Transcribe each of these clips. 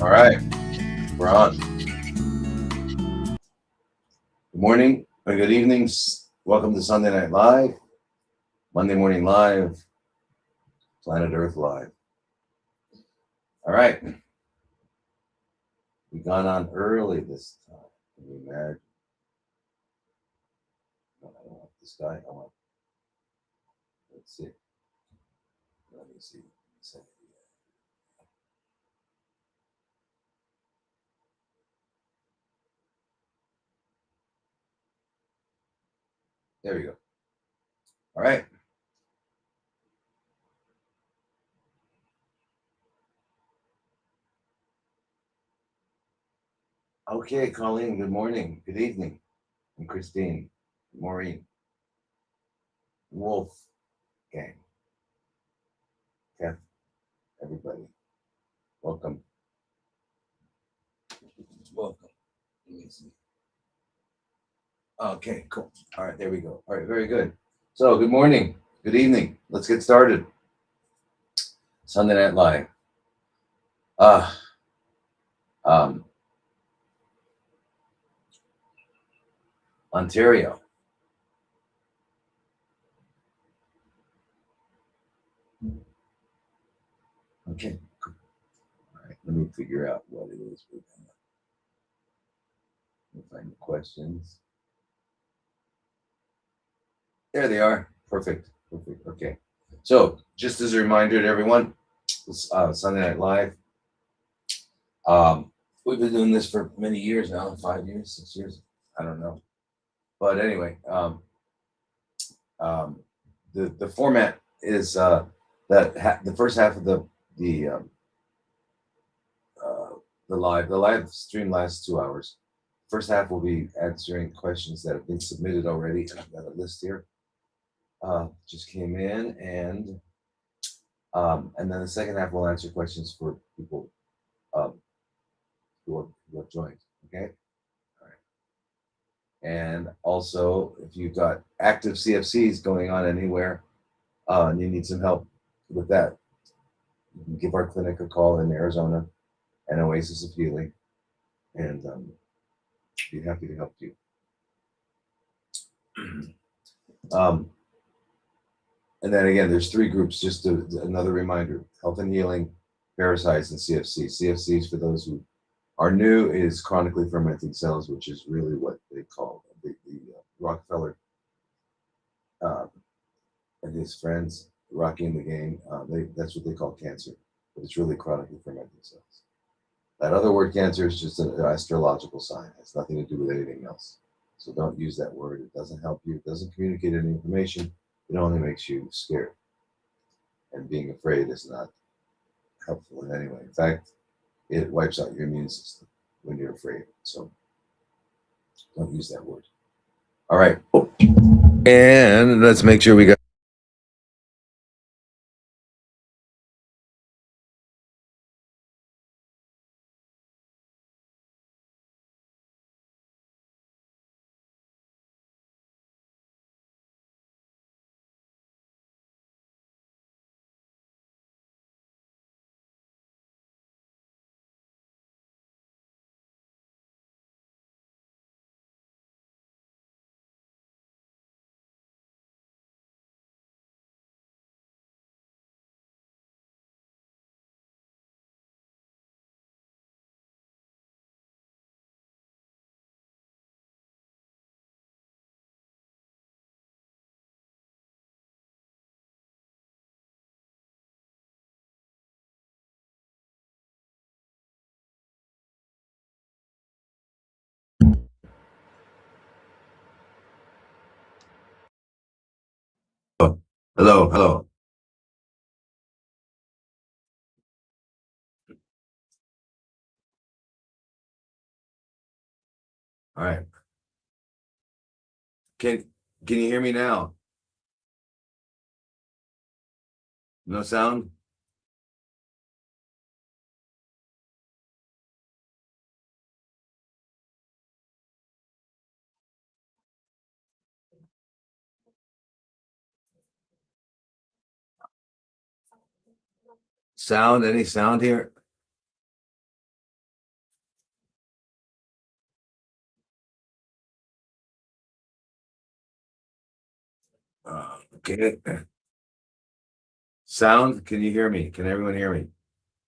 All right, we're on. Good morning or good evenings. Welcome to Sunday Night Live, Monday Morning Live, Planet Earth Live. All right, we got on early this time. Can you imagine? No, I don't want this guy. I want. Let's see. Let me see. There we go. All right. Okay, Colleen, good morning. Good evening. And Christine, Maureen, Wolf Gang, Kath, everybody. Welcome. Welcome. Let me see. Okay, cool. All right, there we go. All right, very good. So, good morning. Good evening. Let's get started. Sunday Night Live. Um, Ontario. Okay, cool. All right, let me figure out what it is we're gonna. Let me find the questions. There they are. Perfect. Perfect. Okay. So, just as a reminder to everyone, it's Sunday Night Live. We've been doing this for many years now, 5 years, 6 years, I don't know. But anyway, the format is the first half of the live stream lasts 2 hours. First half will be answering questions that have been submitted already, and I've got a list here. Just came in, and then the second half will answer questions for people who have joined. Okay. All right. And also, if you've got active CFCs going on anywhere, and you need some help with that, you can give our clinic a call in Arizona, an Oasis of Healing, and be happy to help you. And then again, there's 3 groups, just another reminder: health and healing, parasites, and CFC. CFCs, for those who are new, is chronically fermenting cells, which is really what they call the Rockefeller and his friends, Rocky and the gang, that's what they call cancer, but it's really chronically fermenting cells. That other word, cancer, is just an astrological sign. It has nothing to do with anything else. So don't use that word. It doesn't help you. It doesn't communicate any information. It only makes you scared. And being afraid is not helpful in any way. In fact, it wipes out your immune system when you're afraid. So don't use that word. All right. And let's make sure we got. Oh, hello, hello. All right. Can you hear me now? No sound? Sound? Any sound here? Okay. Sound, can you hear me? Can everyone hear me?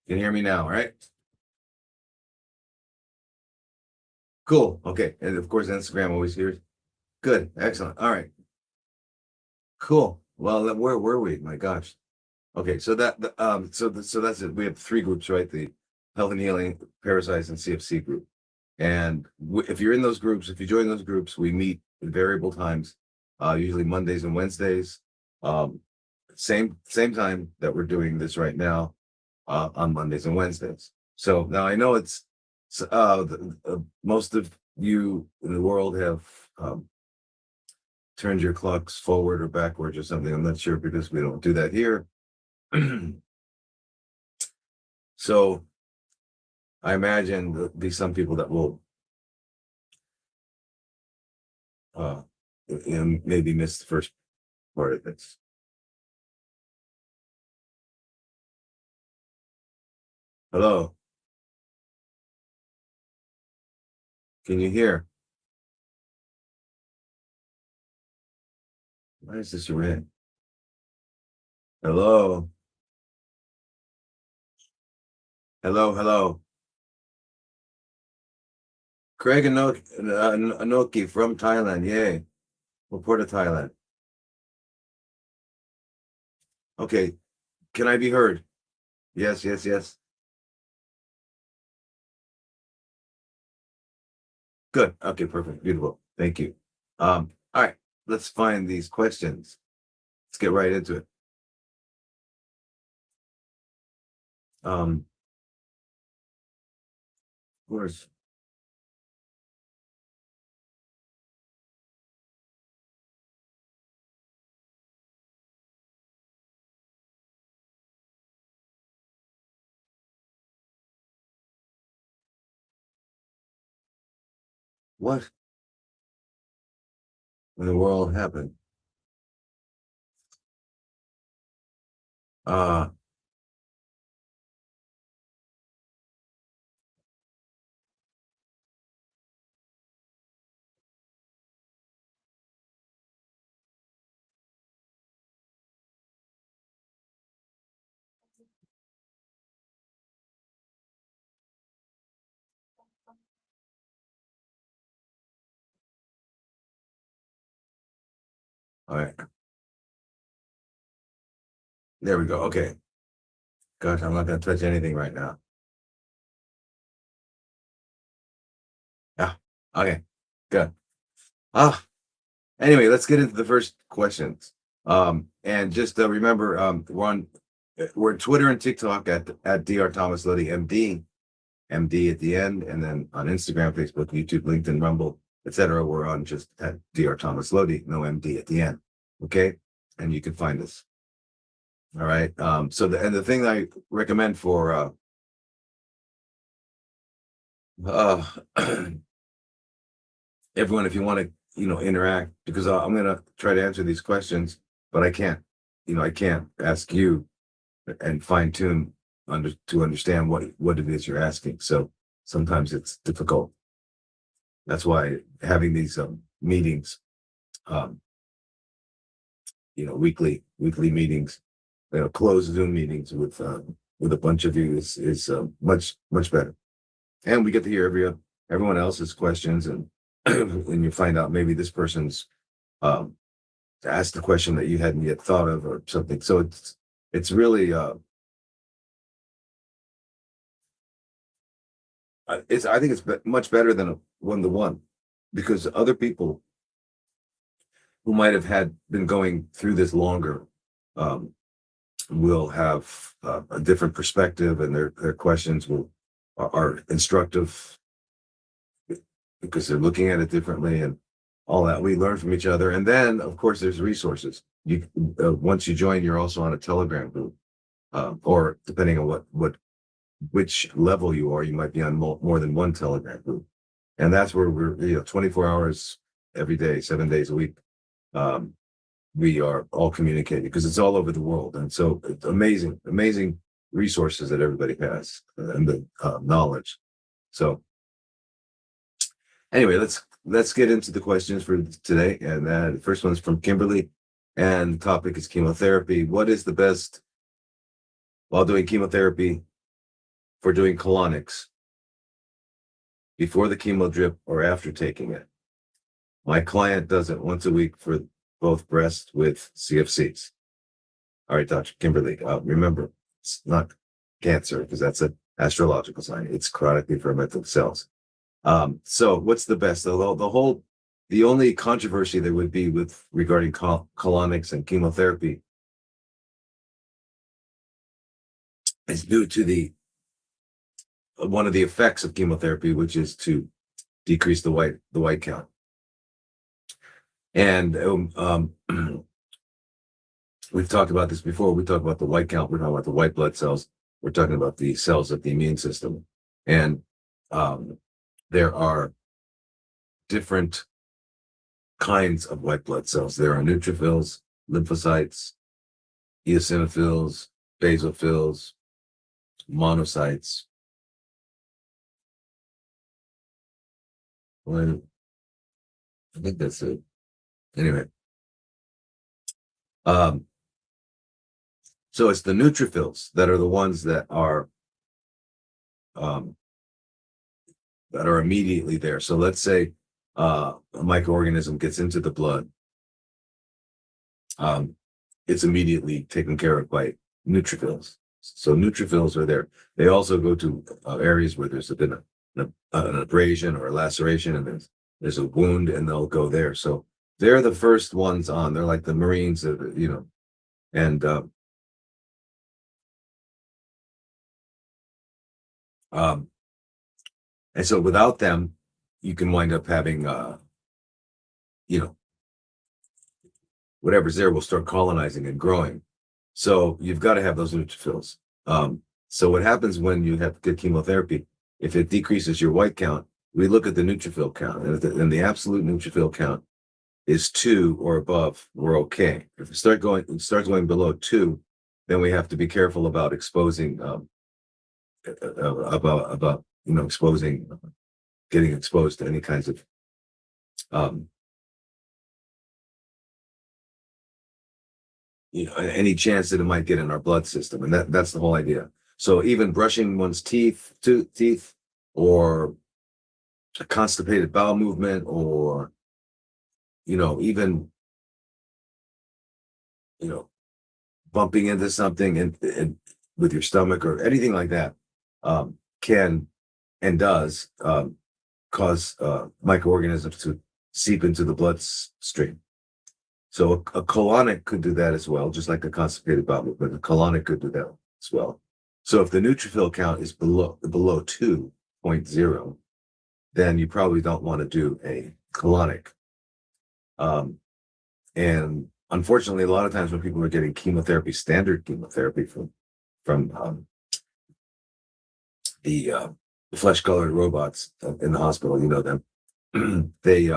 Can you hear me now, right? Cool. Okay. And of course, Instagram always hears. Good. Excellent. All right. Cool. Well, where were we? My gosh. Okay. So that's it. We have three groups, right? The health and healing, parasites, and CFC group. And if you're in those groups, if you join those groups, we meet at variable times, usually Mondays and Wednesdays. Um, same time that we're doing this right now, on Mondays and Wednesdays. So now I know most of you in the world have turned your clocks forward or backwards or something. I'm not sure because we don't do that here. So I imagine there'll be some people that will uh, maybe miss the first part of this. Hello, can you hear? Why is this red? Hello, hello. Craig Anoki from Thailand. Yay. What part of Thailand? Okay. Can I be heard? Yes. Good. Okay, perfect. Beautiful. Thank you. All right. Let's find these questions. Let's get right into it. Of course. What in the world happened? Uh, all right. There we go. Okay. Gosh, I'm not gonna touch anything right now. Yeah. Okay. Good. Ah, anyway, let's get into the first questions. And just remember, we're on Twitter and TikTok at Dr. Thomas Lodi MD, MD at the end, and then on Instagram, Facebook, YouTube, LinkedIn, Rumble, etc. We're on just at Dr. Thomas Lodi, no MD at the end. Okay, and you can find us. All right. The thing I recommend for uh, everyone, if you want to, interact, because I'm gonna try to answer these questions, but I can't, I can't ask you and fine tune to understand what it is you're asking. So sometimes it's difficult. That's why having these meetings, um, weekly meetings, closed Zoom meetings with a bunch of you is much better. And we get to hear everyone else's questions, and and you find out maybe this person's um, asked the question that you hadn't yet thought of or something. So it's really I think it's much better than a one-to-one, because other people who might have had been going through this longer um, will have a different perspective, and their questions are instructive because they're looking at it differently and all that. We learn from each other, and then of course there's resources. You once you join, you're also on a Telegram group, or depending on which level you are, you might be on more than one Telegram group, and that's where we're 24 hours every day, 7 days a week. Um, we are all communicating because it's all over the world, and so it's amazing resources that everybody has, and the knowledge. So anyway, let's get into the questions for today, and the first one's from Kimberly. and the topic is chemotherapy. What is the best while doing chemotherapy for doing colonics, before the chemo drip or after taking it? My client does it once a week for both breast with CFCs. All right, Dr. Kimberly, remember, it's not cancer because that's an astrological sign. It's chronically fermented cells. So what's the best? The only controversy there would be with regarding colonics and chemotherapy is due to the one of the effects of chemotherapy, which is to decrease the white count. And we've talked about this before. We talk about the white count. We're talking about the white blood cells. We're talking about the cells of the immune system. And there are different kinds of white blood cells. There are neutrophils, lymphocytes, eosinophils, basophils, monocytes. Well, I think that's it. Anyway, so it's the neutrophils that are the ones that are immediately there. So let's say a microorganism gets into the blood, it's immediately taken care of by neutrophils. So neutrophils are there. They also go to areas where there's been an abrasion or a laceration, and there's a wound, and they'll go there. So they're the first ones on. They're like the Marines, and so without them, you can wind up having, whatever's there will start colonizing and growing. So you've got to have those neutrophils. So what happens when you have good chemotherapy, if it decreases your white count, we look at the neutrophil count, and the absolute neutrophil count is 2 or above, we're okay. If it starts going below 2, then we have to be careful about exposing, getting exposed to any kinds of any chance that it might get in our blood system, and that's the whole idea. So even brushing one's teeth, or a constipated bowel movement, or even bumping into something and with your stomach or anything like that, can and does cause microorganisms to seep into the bloodstream. So a colonic could do that as well, just like a constipated bowel movement. A colonic could do that as well. So if the neutrophil count is below 2.0, then you probably don't want to do a colonic. And unfortunately, a lot of times when people are getting chemotherapy, standard chemotherapy from the flesh-colored robots in the hospital, them, they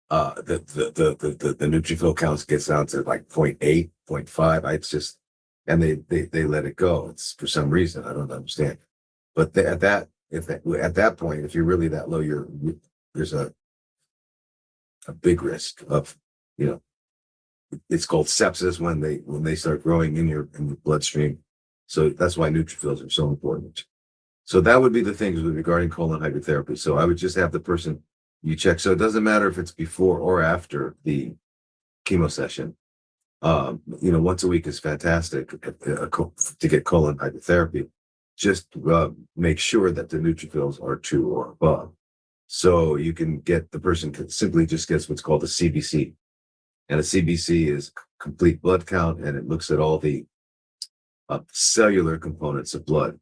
the neutrophil counts gets down to like 0.8, 0.5. It's just, and they let it go. It's for some reason I don't understand. But at that point, if you're really that low, there's a big risk of, it's called sepsis when they start growing in your bloodstream. So that's why neutrophils are so important. So that would be the things regarding colon hydrotherapy. So I would just have the person you check. So it doesn't matter if it's before or after the chemo session. Once a week is fantastic to get colon hydrotherapy. Just make sure that the neutrophils are 2 or above. So you can get, the person simply just gets what's called a CBC. And a CBC is complete blood count, and it looks at all the cellular components of blood,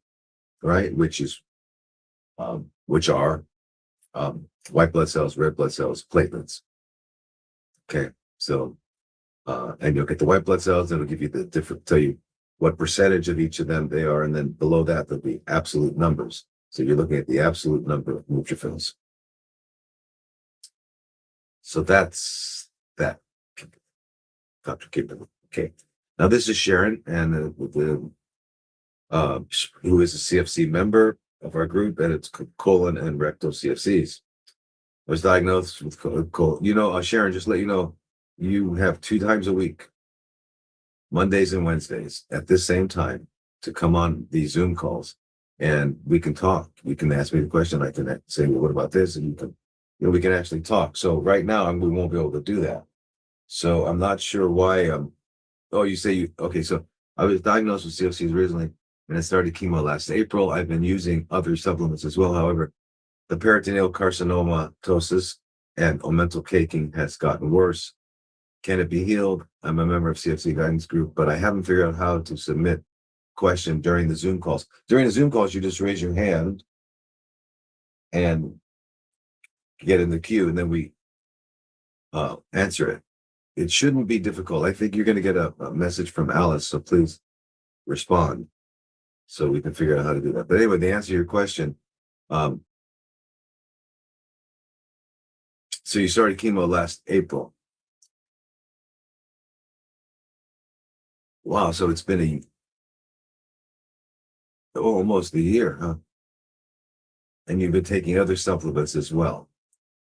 right? Which are white blood cells, red blood cells, platelets. Okay, so and you'll get the white blood cells, and it'll give you tell you what percentage of each of them they are, and then below that there'll be absolute numbers. So you're looking at the absolute number of neutrophils. So that's that, Dr. Kimberly. Okay, now this is Sharon, and who is a CFC member of our group, and it's colon and rectal CFCs. I was diagnosed with colon. Sharon, just let you know, you have 2 times a week, Mondays and Wednesdays, at this same time, to come on these Zoom calls, and we can talk. You can ask me the question. I can say, well, what about this? And you can, we can actually talk. So right now, we won't be able to do that. So I'm not sure why. Oh, you say you okay? So I was diagnosed with CFCs originally, and I started chemo last April. I've been using other supplements as well. However, the peritoneal carcinomatosis and omental caking has gotten worse. Can it be healed? I'm a member of CFC guidance group, but I haven't figured out how to submit question during the Zoom calls. During the Zoom calls, you just raise your hand and get in the queue, and then we answer it. It shouldn't be difficult. I think you're going to get a message from Alice, so please respond so we can figure out how to do that. But anyway, to answer your question, so you started chemo last April. Wow, so it's been almost a year, huh? And you've been taking other supplements as well.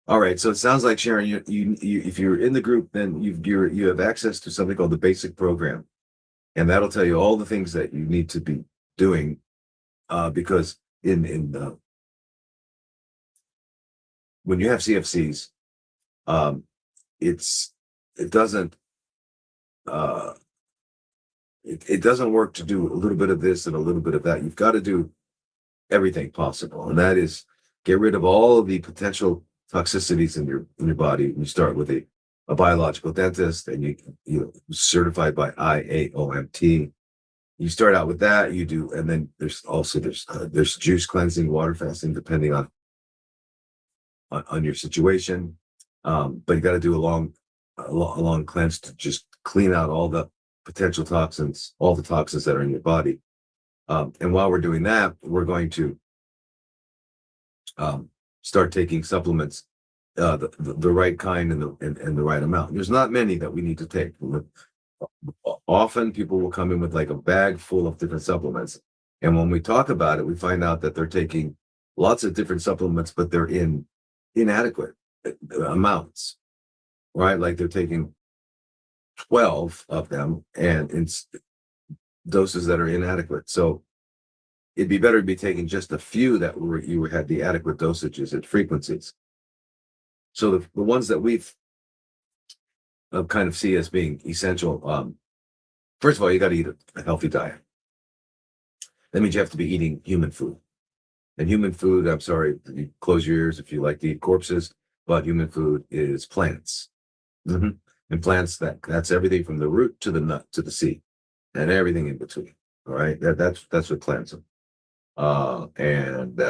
All right, so it sounds like, Sharon, you if you're in the group, then you have access to something called the basic program, and that'll tell you all the things that you need to be doing, because when you have CFCs, it doesn't it doesn't work to do a little bit of this and a little bit of that. You've got to do everything possible, and that is get rid of all of the potential toxicities in your body. You start with a biological dentist, and you certified by IAOMT. You start out with that. You do, and then there's juice cleansing, water fasting, depending on your situation. But you got to do a long cleanse to just clean out all the potential toxins, all the toxins that are in your body. And while we're doing that, we're going to start taking supplements, the right kind and the right amount. There's not many that we need to take. Often people will come in with like a bag full of different supplements. And when we talk about it, we find out that they're taking lots of different supplements, but they're in inadequate amounts, right? Like they're taking 12 of them and in doses that are inadequate. So it'd be better to be taking just a few that you had the adequate dosages and frequencies. So the ones that we've kind of see as being essential, first of all, you got to eat a healthy diet. That means you have to be eating human food. And human food, I'm sorry, you close your ears if you like to eat corpses, but human food is plants. And plants, that's everything from the root to the nut to the seed and everything in between. All right, that's what plants are. And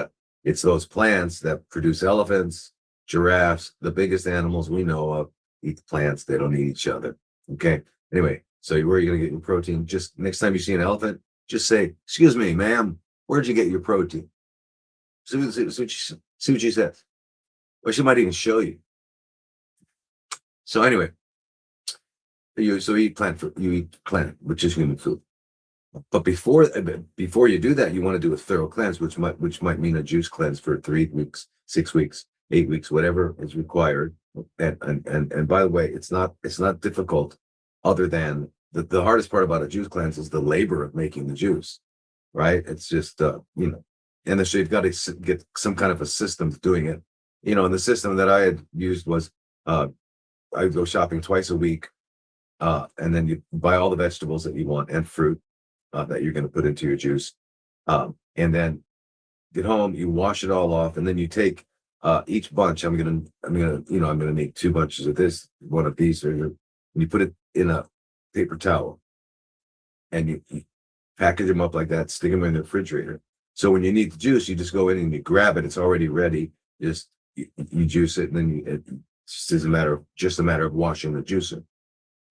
it's those plants that produce elephants, giraffes, the biggest animals we know of eat plants. They don't eat each other. Okay. Anyway, so where are you going to get your protein? Just next time you see an elephant, just say, "Excuse me, ma'am, where'd you get your protein?" See what she says. Or she might even show you. So anyway, you eat plant, which is human food. But before you do that, you want to do a thorough cleanse, which might mean a juice cleanse for 3 weeks, 6 weeks, 8 weeks, whatever is required. And by the way, it's not difficult, other than the hardest part about a juice cleanse is the labor of making the juice, right? It's just and so you've got to get some kind of a system doing it. And the system that I had used was I would go shopping twice a week, and then you buy all the vegetables that you want and fruit that you're going to put into your juice, and then get home, you wash it all off, and then you take each bunch. I'm gonna make 2 bunches of this, one of these, and you put it in a paper towel, and you package them up like that, stick them in the refrigerator. So when you need the juice, you just go in and you grab it. It's already ready. Just you juice it, and then it's just a matter of washing the juicer.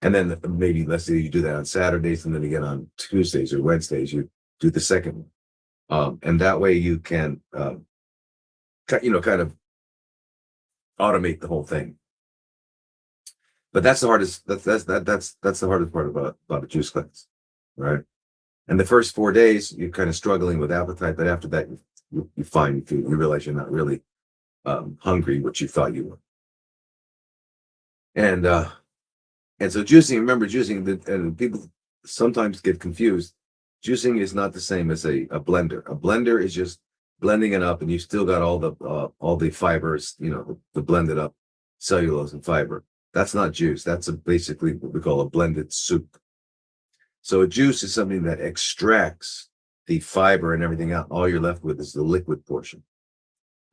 And then maybe, let's say you do that on Saturdays, and then again on Tuesdays or Wednesdays, you do the second one. And that way you can, kind of automate the whole thing. But that's the hardest. That's the hardest part about a juice cleanse, right? And the first 4 days, you're kind of struggling with appetite, but after that, you find you realize you're not really hungry, which you thought you were. And And so juicing, remember juicing, and people sometimes get confused. Juicing is not the same as a blender. A blender is just blending it up, and you still got all the fibers, the blended up cellulose and fiber. That's not juice. That's basically what we call a blended soup. So a juice is something that extracts the fiber and everything out. All you're left with is the liquid portion.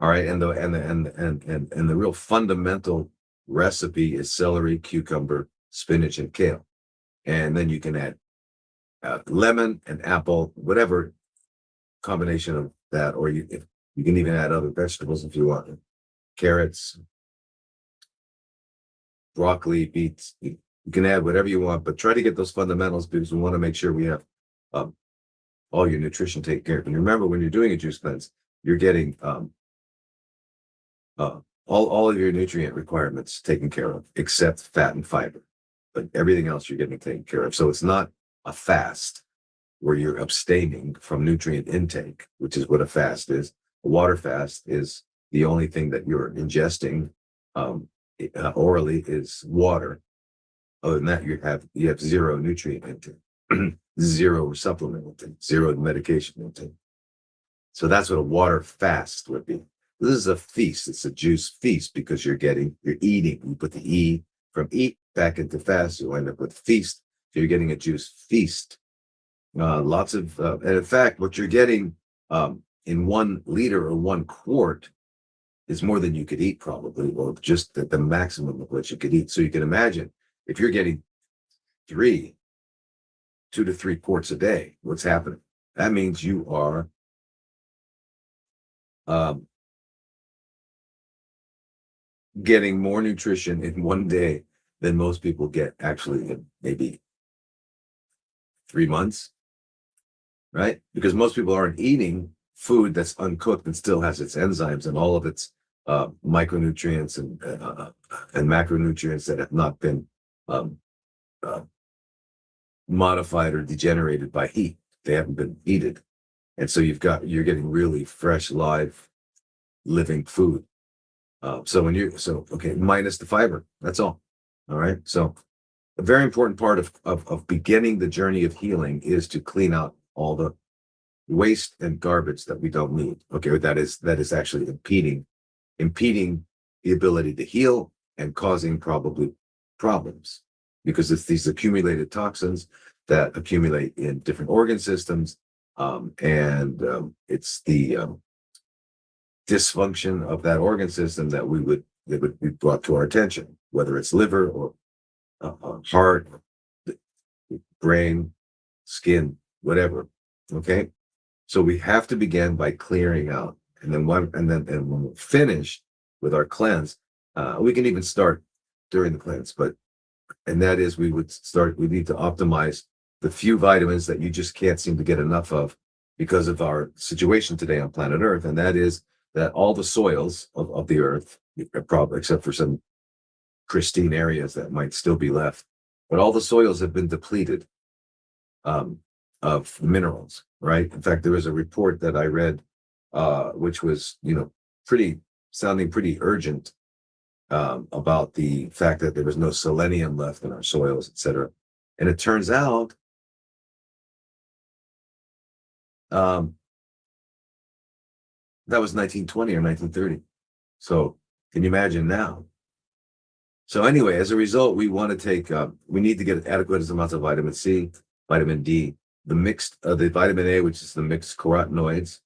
All right, and the real fundamental recipe is celery, cucumber, spinach, and kale. And then you can add lemon and apple, whatever combination of that, or you can even add other vegetables if you want, carrots, broccoli, beets. You can add whatever you want, but try to get those fundamentals because we want to make sure we have um, all your nutrition taken care of. And remember, when you're doing a juice cleanse, you're getting all of your nutrient requirements taken care of, except fat and fiber. But everything else you're getting taken care of. So it's not a fast where you're abstaining from nutrient intake, which is what a fast is. A water fast is the only thing that you're ingesting orally is water. Other than that, you have zero nutrient intake, zero supplement intake, zero medication intake. So that's what a water fast would be. This is a feast. It's a juice feast because you're eating. You put the E from eat back into fast. You end up with feast. So you're getting a juice feast. Lots of, and in fact, what you're getting in 1 liter or 1 quart is more than you could eat probably, or just the maximum of what you could eat. So you can imagine if you're getting 2 to 3 quarts a day, what's happening? That means you are getting more nutrition in 1 day than most people get actually in maybe 3 months, right? Because most people aren't eating food that's uncooked and still has its enzymes and all of its micronutrients and macronutrients that have not been modified or degenerated by heat. They haven't been heated. And so you're getting really fresh, live, living food. Okay, minus the fiber, that's all. All right. So a very important part of beginning the journey of healing is to clean out all the waste and garbage that we don't need. Okay, that is actually impeding the ability to heal and causing probably problems because it's these accumulated toxins that accumulate in different organ systems, and it's the dysfunction of that organ system that would be brought to our attention, whether it's liver or heart, brain, skin, whatever. Okay, so we have to begin by clearing out, and then when we're finished with our cleanse, we can even start during the cleanse, and that is we need to optimize the few vitamins that you just can't seem to get enough of because of our situation today on planet Earth, and that is that all the soils of the earth, probably except for some pristine areas that might still be left, but all the soils have been depleted of minerals, right? In fact, there was a report that I read, which was, sounding pretty urgent, about the fact that there was no selenium left in our soils, et cetera. And it turns out that was 1920 or 1930. So can you imagine now? So anyway, as a result, we need to get adequate amounts of vitamin C, vitamin D, the vitamin A, which is the mixed carotenoids,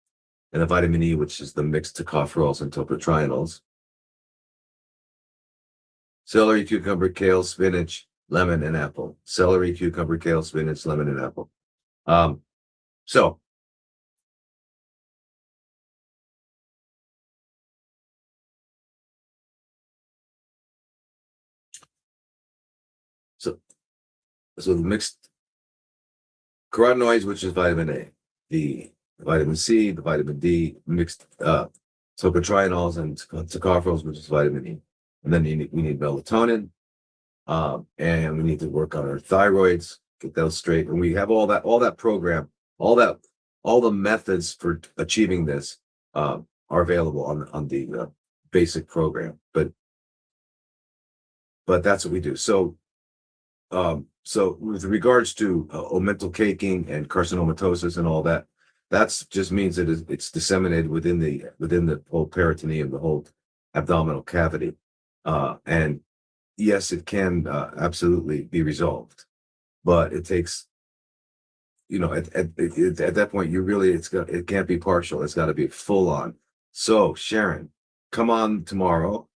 and the vitamin E, which is the mixed tocopherols and tocotrienols. Celery, cucumber, kale, spinach, lemon, and apple. Celery, cucumber, kale, spinach, lemon, and apple. So the mixed carotenoids, which is vitamin A, the vitamin C, the vitamin D, mixed tocotrienols and tocopherols, which is vitamin E. And then we need melatonin, and we need to work on our thyroids, get those straight. And we have all that program, all the methods for achieving this are available on the basic program. But that's what we do. So So with regards to omental caking and carcinomatosis and all that, that's just means that it's disseminated within the whole peritoneum, the whole abdominal cavity. And yes, it can absolutely be resolved, but it takes, at that point, it can't be partial. It's got to be full on. So Sharon, come on tomorrow,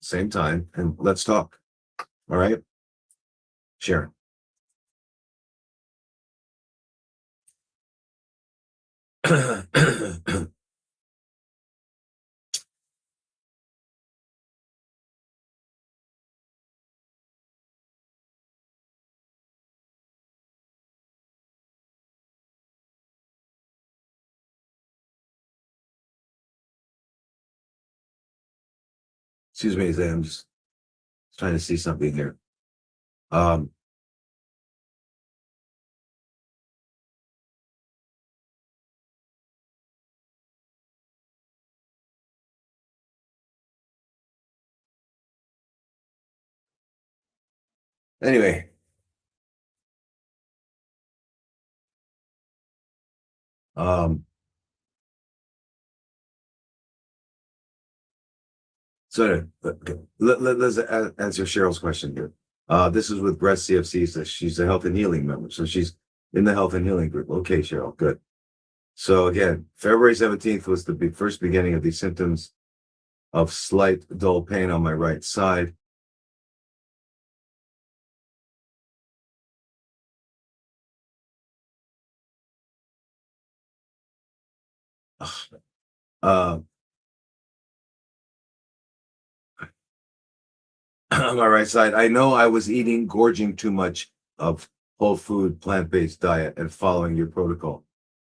same time, and let's talk. All right, Sharon. Excuse me, Zay, I'm just trying to see something here. Um, anyway, um, so let's answer Cheryl's question here. This is with breast CFC. So she's a health and healing member. So she's in the health and healing group. Okay, Cheryl, good. So again, February 17th was the first beginning of these symptoms of slight dull pain on my right side. Uh, on my right side, I know I was gorging too much of whole food, plant-based diet and following your protocol,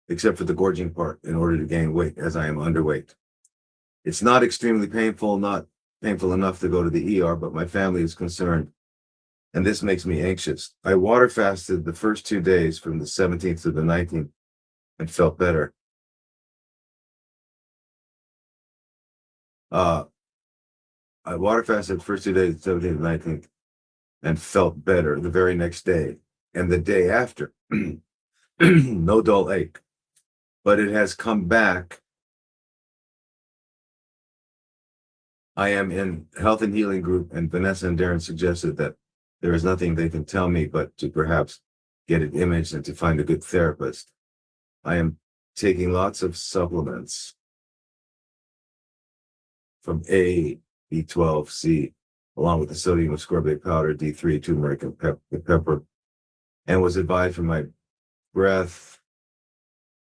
except for the gorging part in order to gain weight as I am underweight. It's not extremely painful, not painful enough to go to the ER, but my family is concerned, and this makes me anxious. I water fasted the first 2 days from the 17th to the 19th and felt better. Uh, I water fasted the first 2 days, 17th and 19th, and felt better the very next day. And the day after, no dull ache, but it has come back. I am in health and healing group, and Vanessa and Darren suggested that there is nothing they can tell me but to perhaps get it imaged and to find a good therapist. I am taking lots of supplements from A, B12, C, along with the sodium ascorbate powder, D3, turmeric, and pepper, and was advised from my breath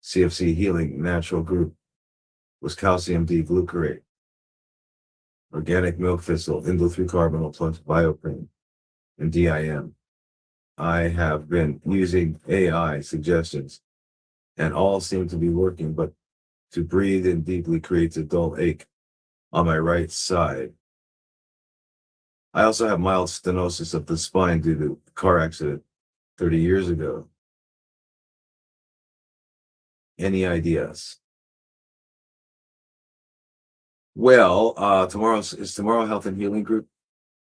CFC healing natural group was calcium D-glucarate, organic milk thistle, indole-3-carbinol plus bioprene, and DIM. I have been using AI suggestions and all seem to be working, but to breathe in deeply creates a dull ache on my right side. I also have mild stenosis of the spine due to a car accident 30 years ago. Any ideas? Well, tomorrow health and healing group?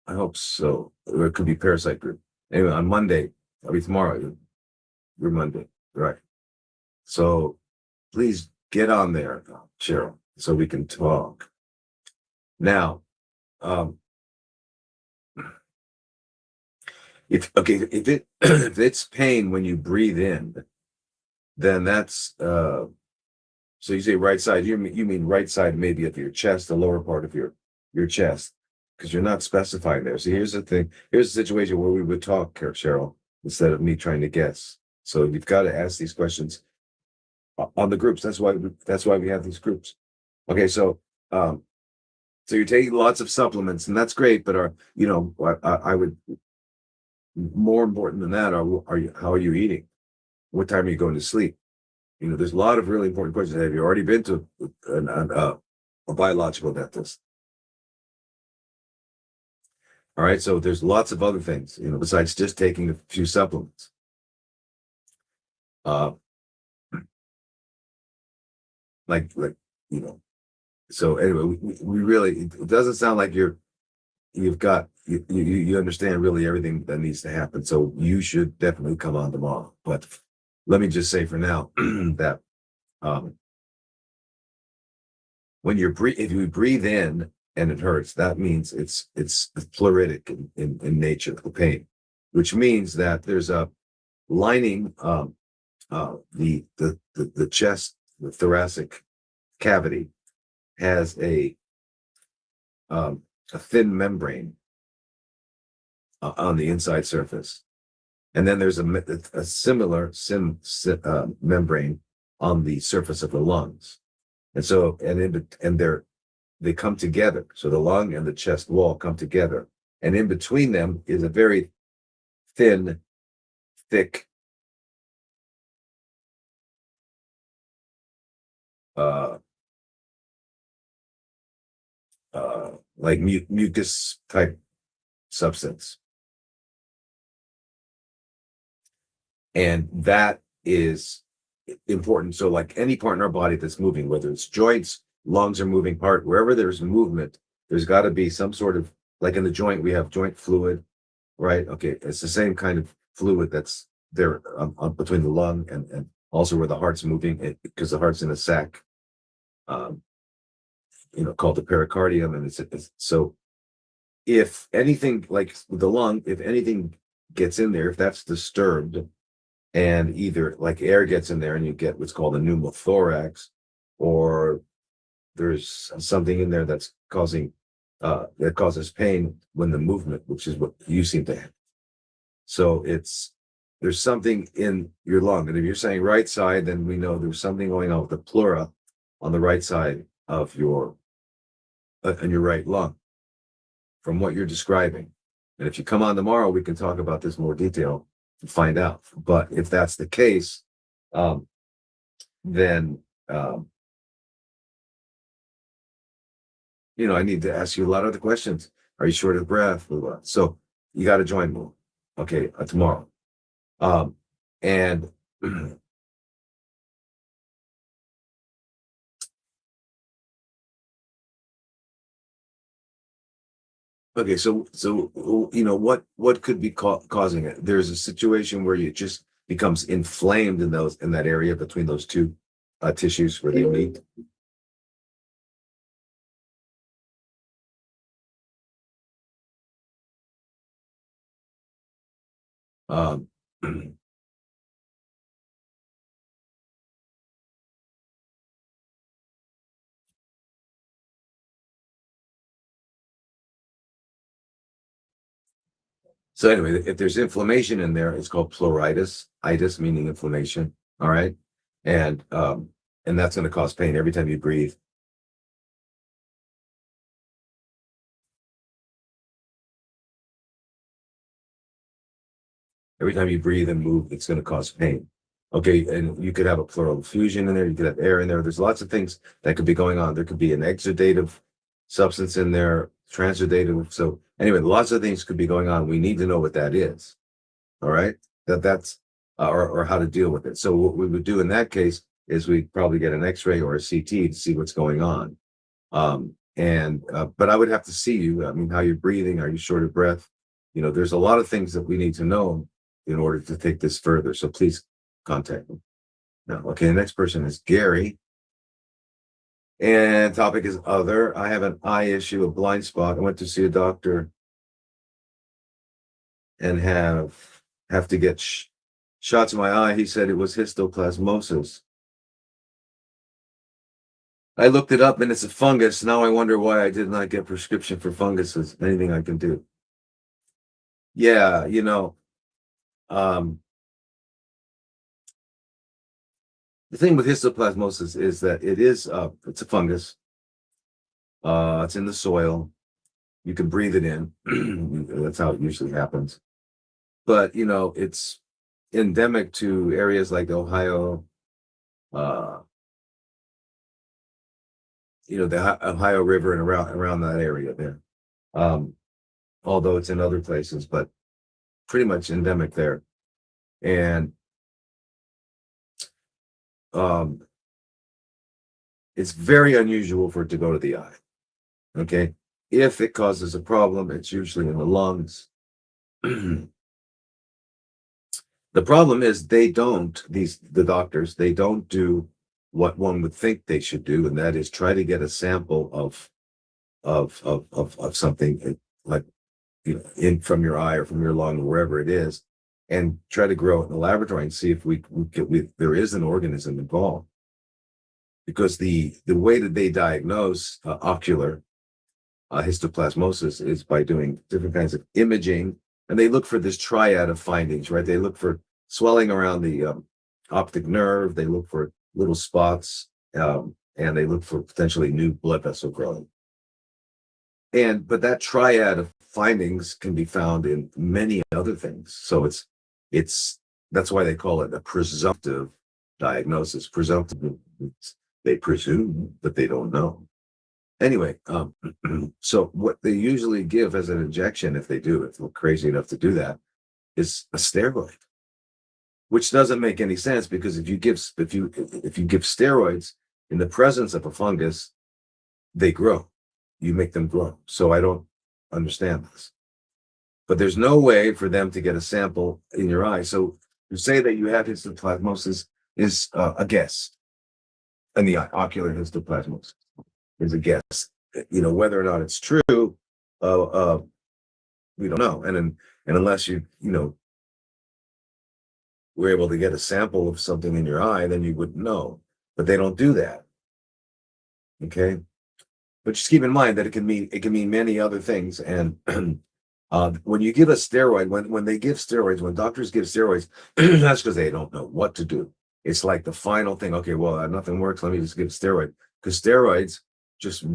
I hope so. Or it could be parasite group. Anyway, on Monday, tomorrow, you're Monday, right? So please get on there, Cheryl, so we can talk. Now, um, if if it's pain when you breathe in, then that's so you say right side. You mean right side maybe of your chest, the lower part of your chest, because you're not specifying there. So here's the thing. Here's a situation where we would talk, Cheryl, instead of me trying to guess. So you've got to ask these questions on the groups. That's why we have these groups. Okay, um, so you're taking lots of supplements, and that's great. But I would more important than that. How are you eating? What time are you going to sleep? There's a lot of really important questions. Have you already been to a biological dentist? All right, so there's lots of other things, besides just taking a few supplements. Uh, like, so anyway, we really, it doesn't sound like you're you understand really everything that needs to happen. So you should definitely come on tomorrow. But let me just say for now that um, when if you breathe in and it hurts, that means it's pleuritic in nature, the pain, which means that there's a lining the chest, the thoracic cavity has a thin membrane on the inside surface, and then there's a similar membrane on the surface of the lungs, and so they come together. So the lung and the chest wall come together, and in between them is a very thin, thick uh, like mucus type substance. And that is important. So like any part in our body that's moving, whether it's joints, lungs are moving part, wherever there's movement, there's got to be some sort of, like in the joint, we have joint fluid, right? Okay, it's the same kind of fluid that's there between the lung and also where the heart's moving, because the heart's in a sac, um, called the pericardium. And it's so if anything, like the lung, if anything gets in there, if that's disturbed, and either like air gets in there and you get what's called a pneumothorax, or there's something in there that's causing that causes pain when the movement, which is what you seem to have. So there's something in your lung, and if you're saying right side, then we know there's something going on with the pleura on the right side of your in your right lung, from what you're describing. And if you come on tomorrow, we can talk about this in more detail and find out. But if that's the case, then I need to ask you a lot of the questions. Are you short of breath? Blah, blah. So you got to join me, okay, tomorrow. And okay, so what could be causing it? There's a situation where it just becomes inflamed in that area between those two tissues where they meet. Um, so anyway, if there's inflammation in there, it's called pleuritis, itis meaning inflammation. All right. And that's going to cause pain every time you breathe. Every time you breathe and move, it's going to cause pain. Okay, and you could have a pleural effusion in there. You could have air in there. There's lots of things that could be going on. There could be an exudative substance in there, transudative. So anyway, lots of things could be going on. We need to know what that is. All right, that's or how to deal with it. So what we would do in that case is we'd probably get an X-ray or a CT to see what's going on. But I would have to see you. I mean, how you're breathing. Are you short of breath? There's a lot of things that we need to know in order to take this further. So please contact me. Now, okay, the next person is Gary. And topic is other. I have an eye issue, a blind spot. I went to see a doctor and have to get shots in my eye. He said it was histoplasmosis. I looked it up and it's a fungus. Now I wonder why I did not get prescription for funguses. Anything I can do? Yeah, the thing with histoplasmosis is that it's a fungus. It's in the soil. You can breathe it in. That's how it usually happens. But it's endemic to areas like Ohio, uh, the Ohio River and around that area there. Although it's in other places, but pretty much endemic there. And it's very unusual for it to go to the eye. Okay. if it causes a problem, it's usually in the lungs. The problem is the doctors, they don't do what one would think they should do, and that is try to get a sample of something like, in from your eye or from your lung, or wherever it is, and try to grow it in the laboratory and see if there is an organism involved. Because the way that they diagnose ocular histoplasmosis is by doing different kinds of imaging, and they look for this triad of findings, right? They look for swelling around the optic nerve, they look for little spots, and they look for potentially new blood vessel growing. But that triad of findings can be found in many other things. So it's that's why they call it a presumptive diagnosis. Presumptive, they presume, but they don't know. Anyway, so what they usually give as an injection, if they're crazy enough to do that, is a steroid, which doesn't make any sense, because if you give steroids in the presence of a fungus, they grow. You make them grow. So I don't understand this. But there's no way for them to get a sample in your eye. So to say that you have histoplasmosis is a guess. And the ocular histoplasmosis is a guess. Whether or not it's true, we don't know. And unless were able to get a sample of something in your eye, then you wouldn't know. But they don't do that. Okay. But just keep in mind that it can mean many other things. And when you give a steroid, when they give steroids, when doctors give steroids, that's because they don't know what to do. It's like the final thing. Okay, well, nothing works. Let me just give a steroid, because steroids just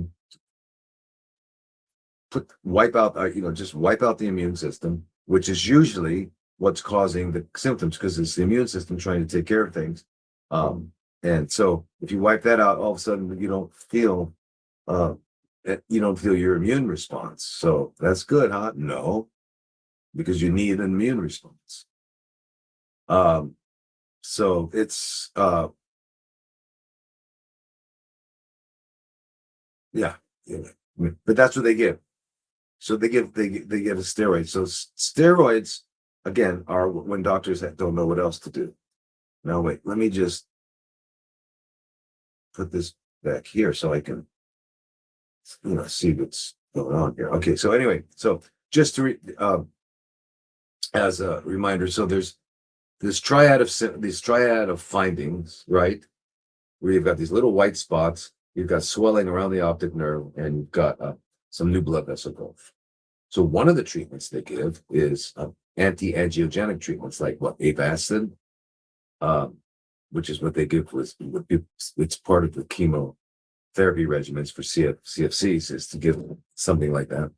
wipe out the immune system, which is usually what's causing the symptoms, because it's the immune system trying to take care of things. And so if you wipe that out, all of a sudden you don't feel your immune response. So that's good, huh? No, because you need an immune response. So it's yeah, but that's what they give. So they give a steroid. So steroids, again, are when doctors don't know what else to do. Now wait, let me just put this back here so I can see what's going on here. Okay, so anyway, so just to as a reminder, so there's this triad of findings, right? Where you've got these little white spots, you've got swelling around the optic nerve, and you've got some new blood vessel growth. So one of the treatments they give is anti-angiogenic treatments, like Avastin, which is what they give it's part of the chemotherapy regimens for CFCs, is to give something like that.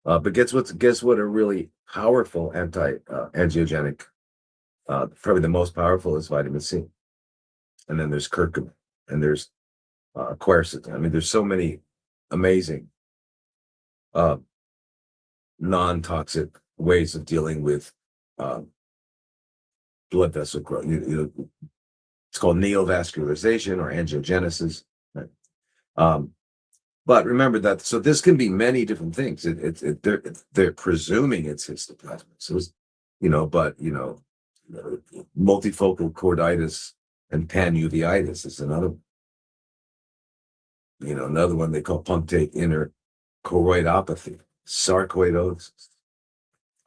But guess what a really powerful anti-angiogenic, probably the most powerful, is vitamin C. And then there's curcumin, and there's quercetin. I mean, there's so many amazing non-toxic ways of dealing with blood vessel growth. It's called neovascularization or angiogenesis. Right? But remember that, so this can be many different things. They're presuming it's histoplasmosis, but multifocal chorditis and panuveitis is another. Another one they call punctate interchoroidopathy, sarcoidosis,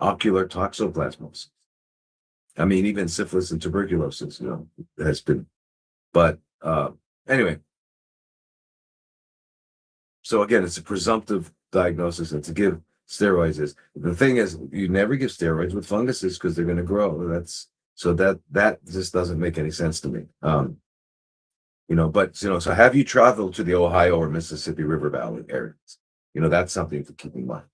ocular toxoplasmosis. I mean, even syphilis and tuberculosis, has been. But anyway. So again, it's a presumptive diagnosis, and to give steroids is, the thing is, you never give steroids with funguses because they're going to grow. That just doesn't make any sense to me. But so have you traveled to the Ohio or Mississippi River Valley areas? That's something to keep in mind.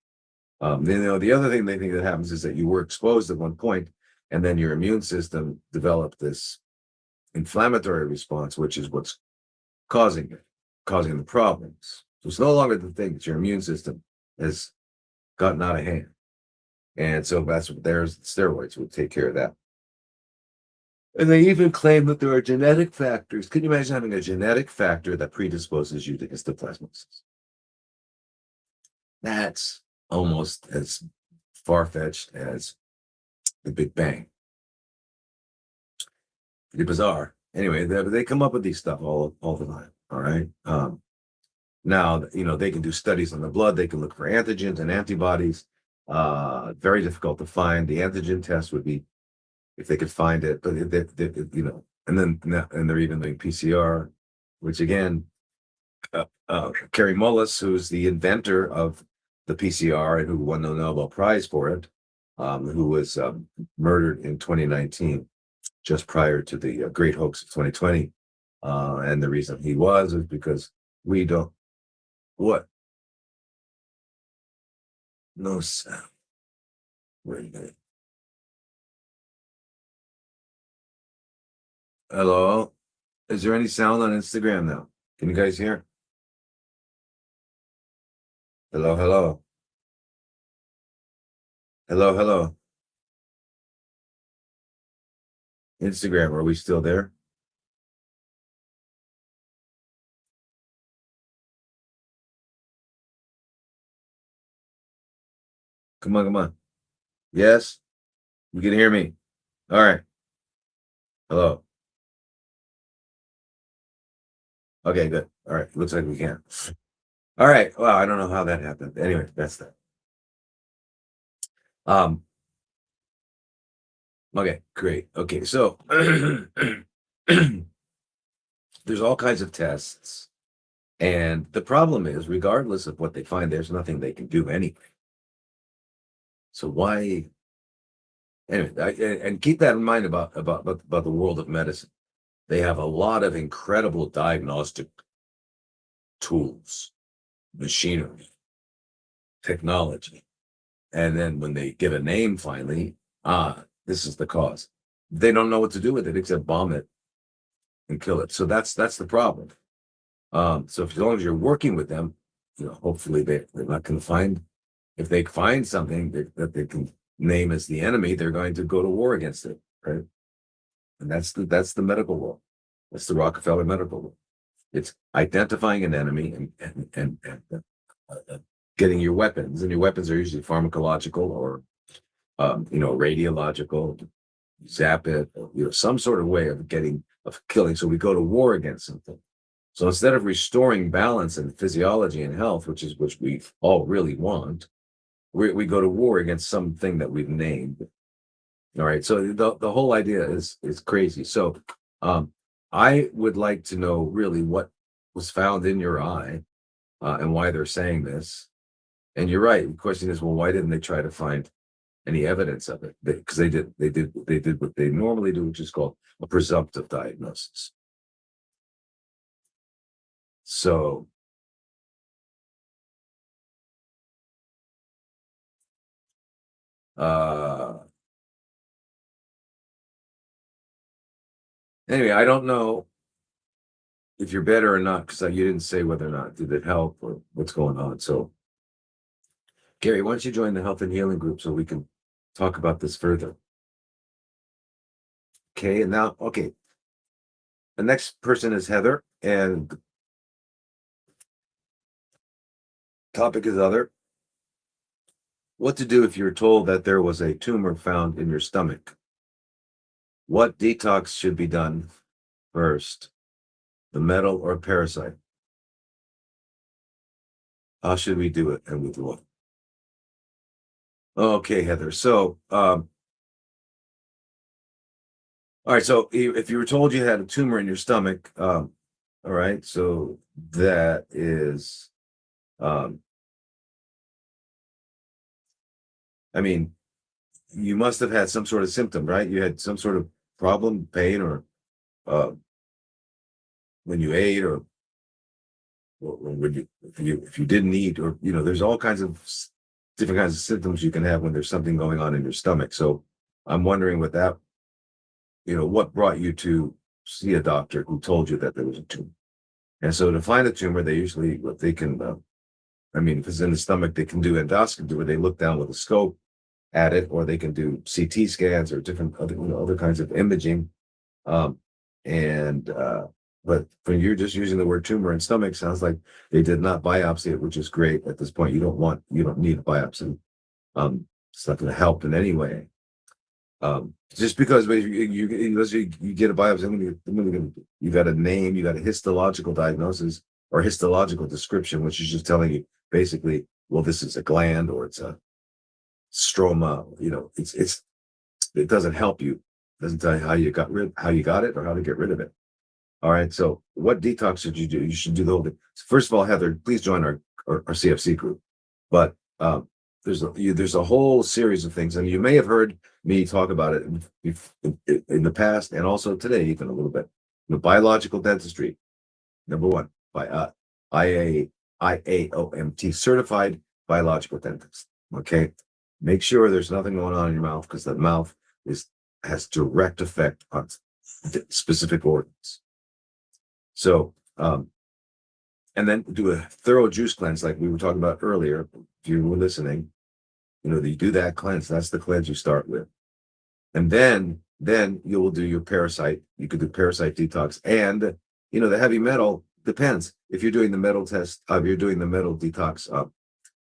The other thing they think that happens is that you were exposed at one point, and then your immune system developed this inflammatory response, which is what's causing the problems. So it's no longer the thing that your immune system has gotten out of hand. And so there's steroids would take care of that. And they even claim that there are genetic factors. Can you imagine having a genetic factor that predisposes you to histoplasmosis? That's almost as far-fetched as the Big Bang. Pretty bizarre. Anyway, they come up with these stuff all the time. All right. Now, they can do studies on the blood. They can look for antigens and antibodies. Very difficult to find. The antigen test would be if they could find it, but and they're even doing PCR, which again, Kerry Mullis, who's the inventor of the PCR and who won the Nobel Prize for it, who was murdered in 2019, just prior to the great hoax of 2020. And the reason he was because we don't, what? No sound. Wait a minute. Hello? Is there any sound on Instagram now? Can you guys hear? Hello, hello. Hello, hello. Instagram, are we still there? Come on, come on. Yes? You can hear me? All right. Hello. Okay, good. All right. Looks like we can. All right. Well, I don't know how that happened. Anyway, that's that. Okay, great. Okay, so there's all kinds of tests. And the problem is, regardless of what they find, there's nothing they can do anyway. So why? Anyway, and keep that in mind about the world of medicine. They have a lot of incredible diagnostic tools, machinery, technology, and then when they get a name finally, this is the cause. They don't know what to do with it except bomb it and kill it. So that's the problem. So as long as you're working with them, hopefully they're not going to find. If they find something that they can name as the enemy, they're going to go to war against it, right? And that's the medical world. That's the Rockefeller medical world. It's identifying an enemy and getting your weapons, and your weapons are usually pharmacological or radiological. Zap it, or, some sort of way of killing. So we go to war against something. So instead of restoring balance and physiology and health, which we all really want, we go to war against something that we've named. All right. So the whole idea is crazy. So I would like to know really what was found in your eye and why they're saying this. And you're right. The question is, well, why didn't they try to find any evidence of it? Because they did what they normally do, which is called a presumptive diagnosis. So anyway, I don't know if you're better or not, because you didn't say whether or not did it help or what's going on. So Gary, why don't you join the health and healing group so we can talk about this further? Okay, and now, okay. The next person is Heather, and the topic is other. What to do if you're told that there was a tumor found in your stomach? What detox should be done first, the metal or parasite? How should we do it, and with what? Okay, Heather. So, all right. So, if you were told you had a tumor in your stomach, all right. So that is, I mean, you must have had some sort of symptom, right? You had some sort of problem, pain, or when you ate, or when if you didn't eat, or there's all kinds of different kinds of symptoms you can have when there's something going on in your stomach. So I'm wondering what brought you to see a doctor who told you that there was a tumor. And so to find a tumor, they usually what they can, if it's in the stomach, they can do endoscopy where they look down with a scope at it, or they can do CT scans or different other kinds of imaging. But when you're just using the word tumor and stomach, sounds like they did not biopsy it, which is great at this point. You don't need a biopsy. It's not going to help in any way. Just because unless you get a biopsy, you got a name, you got a histological diagnosis or histological description, which is just telling you basically, well, this is a gland or it's a stroma. It doesn't help you. It doesn't tell you how you got it or how to get rid of it. All right. So what detox should you do? You should do the whole thing. First of all, Heather, please join our CFC group. But there's a whole series of things, and you may have heard me talk about it in the past and also today, even a little bit. The biological dentistry, number one, by IAOMT, certified biological dentist. Okay. Make sure there's nothing going on in your mouth, because the mouth has direct effect on specific organs. So, and then do a thorough juice cleanse, like we were talking about earlier. If you were listening, you do that cleanse. That's the cleanse you start with. And then you will do your parasite. You could do parasite detox. And, the heavy metal depends. If you're doing the metal test, you're doing the metal detox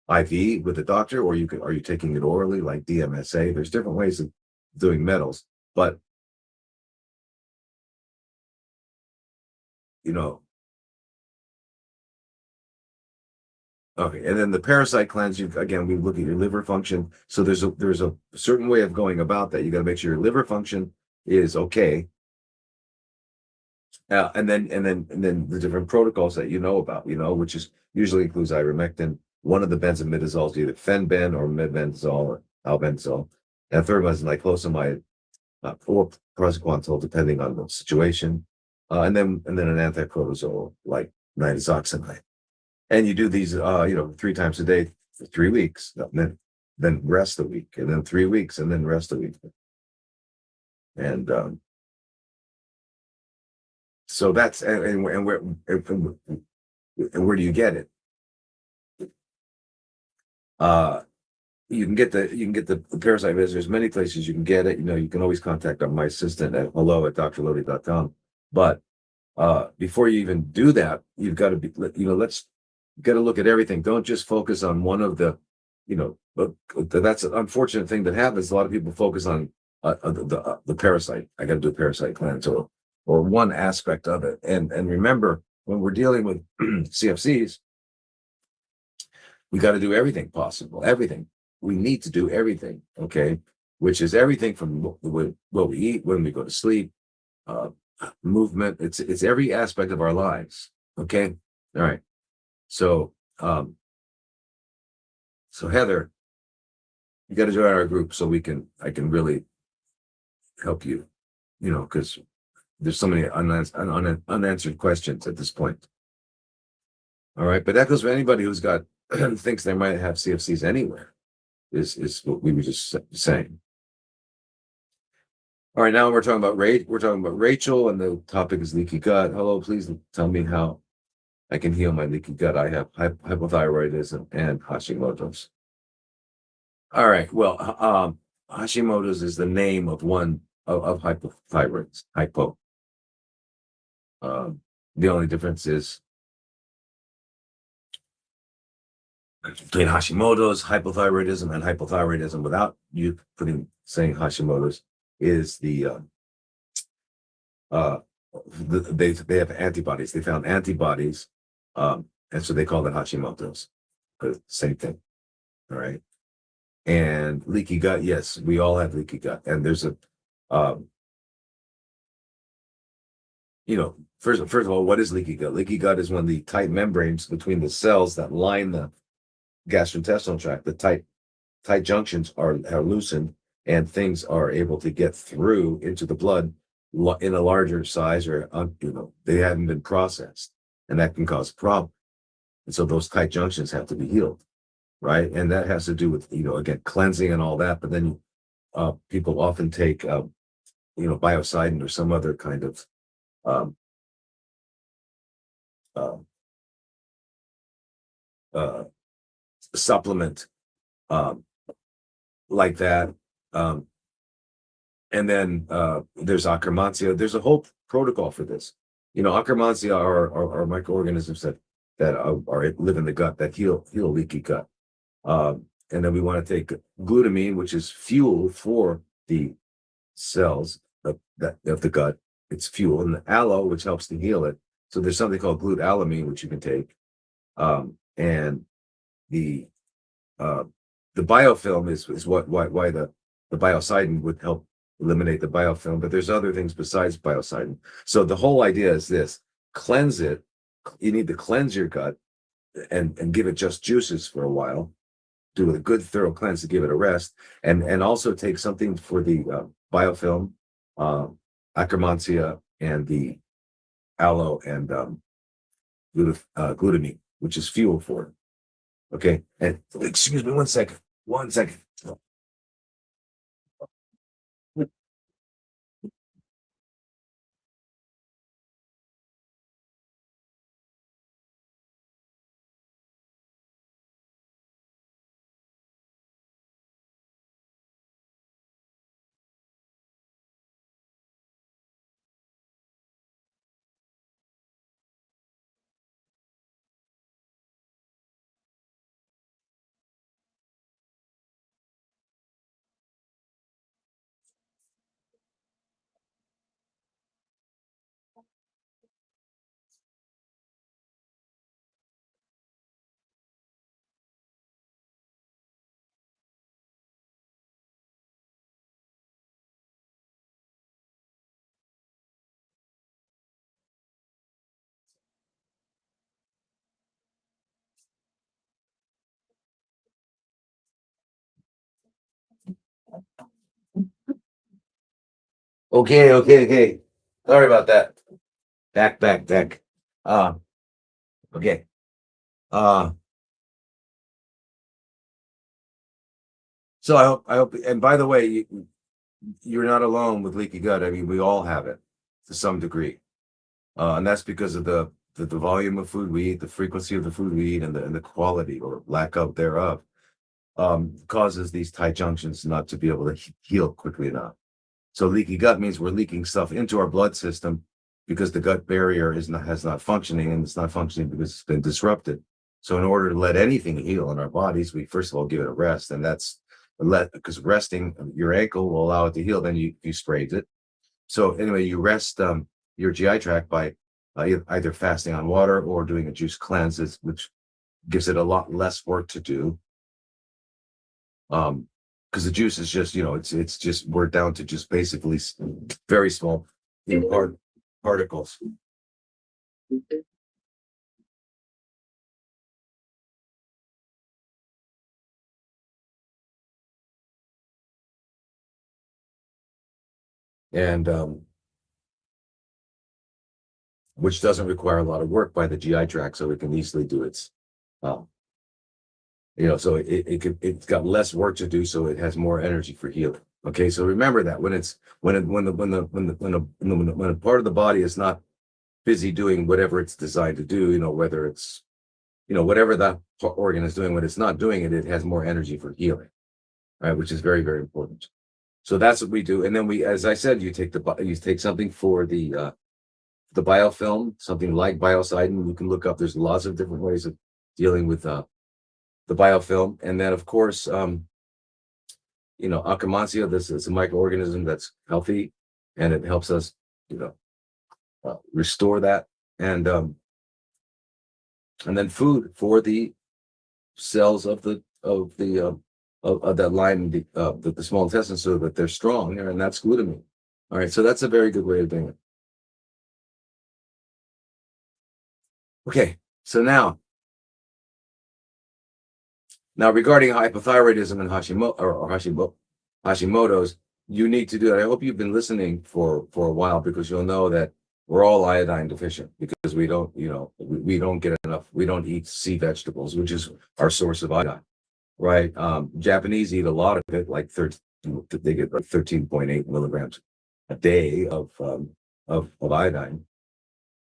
IV with a doctor, or are you taking it orally like DMSA? There's different ways of doing metals, but okay. And then the parasite cleanse, again, we look at your liver function. So there's a certain way of going about that. You got to make sure your liver function is okay. And then the different protocols that about, which is usually includes ivermectin, one of the benzimidazoles, either fenben or mebendazole or albendazole. And the third one is niclosamide or praziquantel, depending on the situation. And then an antiprotozoal like nitazoxanide. And you do these, 3 times a day for 3 weeks, then rest a week, and then 3 weeks, and then rest a week. And so that's and where do you get it? You can get the parasite visit. There's many places you can get it. You can always contact my assistant at hello@drlodi.com. But before you even do that, you've got to be, got to look at everything. Don't just focus on one of the, that's an unfortunate thing that happens. A lot of people focus on the parasite. I got to do a parasite cleanse or one aspect of it. And remember, when we're dealing with CFCs, we got to do everything possible. Everything. We need to do everything. Okay, which is everything from what we eat, when we go to sleep, movement. It's every aspect of our lives. Okay. All right. So Heather, you got to join our group so I can really help you, because there's so many unanswered questions at this point. All right. But that goes for anybody who's got thinks they might have CFCs anywhere, is what we were just saying. All right. Now we're talking about Rachel, and the topic is leaky gut. Hello, please tell me how I can heal my leaky gut. I have hypothyroidism and Hashimoto's. All right. Well, Hashimoto's is the name of one of hypothyroids. Hypo. The only difference is between Hashimoto's, hypothyroidism, and hypothyroidism without you saying Hashimoto's is they have antibodies. They found antibodies, and so they call it Hashimoto's. Same thing. All right. And leaky gut, yes, we all have leaky gut. And there's first of all, what is leaky gut? Leaky gut is when the tight membranes between the cells that line the gastrointestinal tract, the tight junctions are loosened, and things are able to get through into the blood in a larger size, or they haven't been processed, and that can cause a problem. And so those tight junctions have to be healed, right? And that has to do with again, cleansing and all that. But then people often take biocidin or some other kind of supplement like that. And then there's akkermansia. There's a whole protocol for this. Akkermansia are microorganisms that live in the gut that heal leaky gut. And then we want to take glutamine, which is fuel for the cells of the gut. It's fuel, and the aloe, which helps to heal it. So there's something called glutalamine, which you can take. And the uh, the biofilm is why the biocidin would help eliminate the biofilm, but there's other things besides biocidin. So the whole idea is this: cleanse it. You need to cleanse your gut and give it just juices for a while. Do a good thorough cleanse to give it a rest, and also take something for the biofilm, uh, Akkermansia, and the aloe and glutamine, which is fuel for it. Okay, and excuse me 1 second. 1 second. Okay. Sorry about that. Back. Uh, okay. Uh, so I hope, and by the way, you're not alone with leaky gut. I mean, we all have it to some degree. And that's because of the volume of food we eat, the frequency of the food we eat, and the quality or lack of thereof, causes these tight junctions not to be able to heal quickly enough. So leaky gut means we're leaking stuff into our blood system because the gut barrier has not functioning, and it's not functioning because it's been disrupted. So in order to let anything heal in our bodies, we first of all give it a rest, and that's because resting your ankle will allow it to heal. Then you sprayed it. So anyway, you rest your GI tract by either fasting on water or doing a juice cleanse, which gives it a lot less work to do. Because the juice is just, it's just, we're down to just basically very small particles. And which doesn't require a lot of work by the GI tract, so it can easily do its um, so it's got less work to do, so it has more energy for healing. Okay, so remember that when a part of the body is not busy doing whatever it's designed to do, whether it's whatever that organ is doing, when it's not doing it, it has more energy for healing, right? Which is very, very important. So that's what we do, and then as I said, you take something for the biofilm, something like biocidin. You can look up. There's lots of different ways of dealing with the biofilm, and then of course, Akkermansia. This is a microorganism that's healthy, and it helps us, restore that, and then food for the cells of that line the small intestine, so that they're strong, and that's glutamine. All right, so that's a very good way of doing it. Okay, so now regarding hypothyroidism and Hashimoto's, you need to do it. I hope you've been listening for a while, because you'll know that we're all iodine deficient, because we don't, we don't get enough. We don't eat sea vegetables, which is our source of iodine, right? Japanese eat a lot of it, like they get like 13.8 milligrams a day of iodine,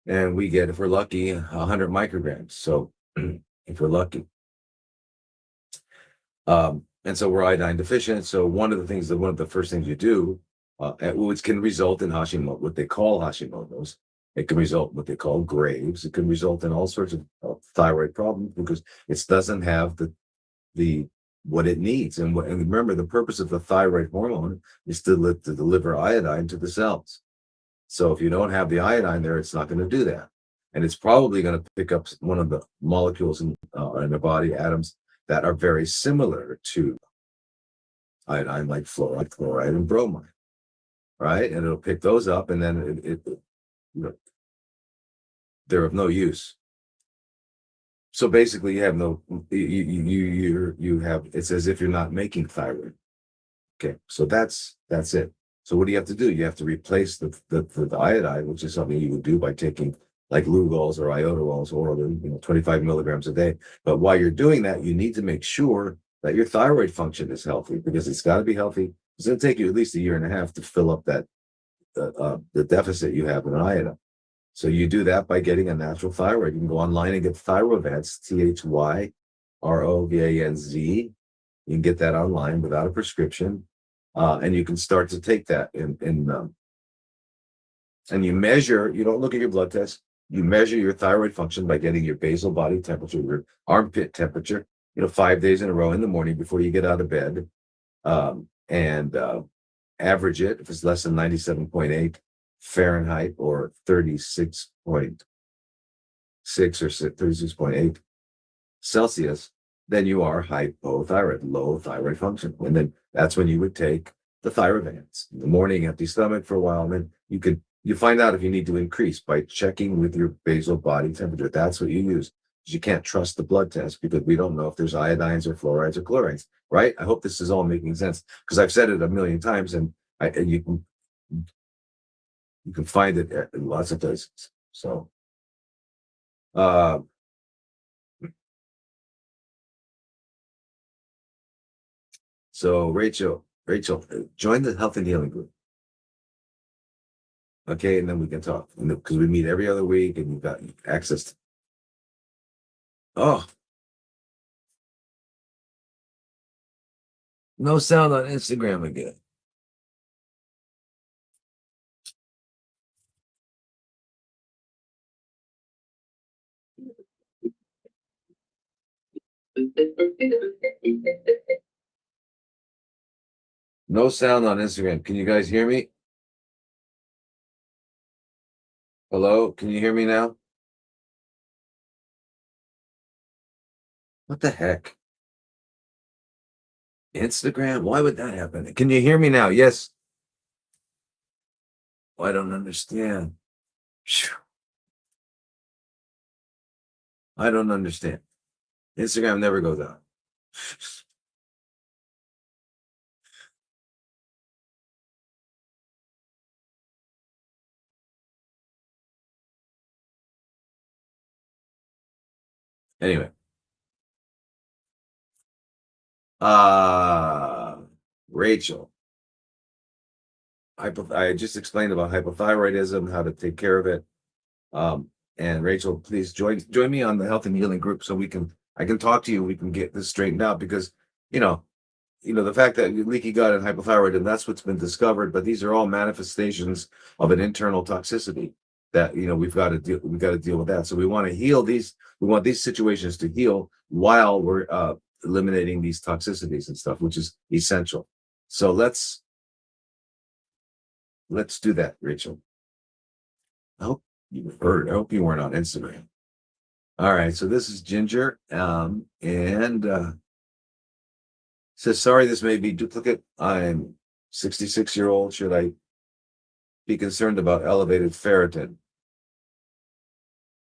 and we get, if we're lucky, 100 micrograms. So if we're lucky. And so we're iodine deficient. So one of the first things you do, which can result in what they call Hashimoto's, It can result in what they call graves. It can result in all sorts of thyroid problems because it doesn't have the what it needs. And remember, the purpose of the thyroid hormone is to deliver iodine to the cells. So if you don't have the iodine there, it's not going to do that. And it's probably going to pick up one of the molecules in the body, atoms, that are very similar to iodine, like fluoride, chloride, and bromide, right? And it'll pick those up, and then they're of no use. So basically, you have no, you have, it's as if you're not making thyroid. Okay, so that's it. So what do you have to do? You have to replace the iodine, which is something you would do by taking like Lugol's or iodoros orally, 25 milligrams a day. But while you're doing that, you need to make sure that your thyroid function is healthy, because it's got to be healthy. It's going to take you at least a year and a half to fill up that the deficit you have in iodine. So you do that by getting a natural thyroid. You can go online and get Thyrovanz, Thyrovanz. You can get that online without a prescription, and you can start to take that and you measure. You don't look at your blood test. You measure your thyroid function by getting your basal body temperature, your armpit temperature, 5 days in a row in the morning before you get out of bed, and average it. If it's less than 97.8 Fahrenheit or 36.6 or 36.8 Celsius, then you are hypothyroid, low thyroid function. And then that's when you would take the Thyrovanz in the morning, empty stomach for a while. And then you find out if you need to increase by checking with your basal body temperature. That's what you use. You can't trust the blood test because we don't know if there's iodines or fluorides or chlorides, right? I hope this is all making sense, because I've said it a million times, and you can find it in lots of places. So, Rachel, join the Health and Healing group. Okay, and then we can talk, because we meet every other week, and you've got access to. Oh, no sound on Instagram again. No sound on Instagram. Can you guys hear me? Hello? Can you hear me now? What the heck? Instagram? Why would that happen? Can you hear me now? Yes. I don't understand. I don't understand. Instagram never goes out. Anyway. Rachel. I just explained about hypothyroidism, how to take care of it. And Rachel, please join me on the Health and Healing group so I can talk to you. We can get this straightened out, because the fact that leaky gut and hypothyroidism, that's what's been discovered, but these are all manifestations of an internal toxicity that we've got to deal with that. So we want to heal these. We want these situations to heal while we're eliminating these toxicities and stuff, which is essential. So let's do that, Rachel. I hope you heard. I hope you weren't on Instagram. All right. So this is Ginger, and says, sorry, this may be duplicate. I'm 66-year-old. Should I be concerned about elevated ferritin?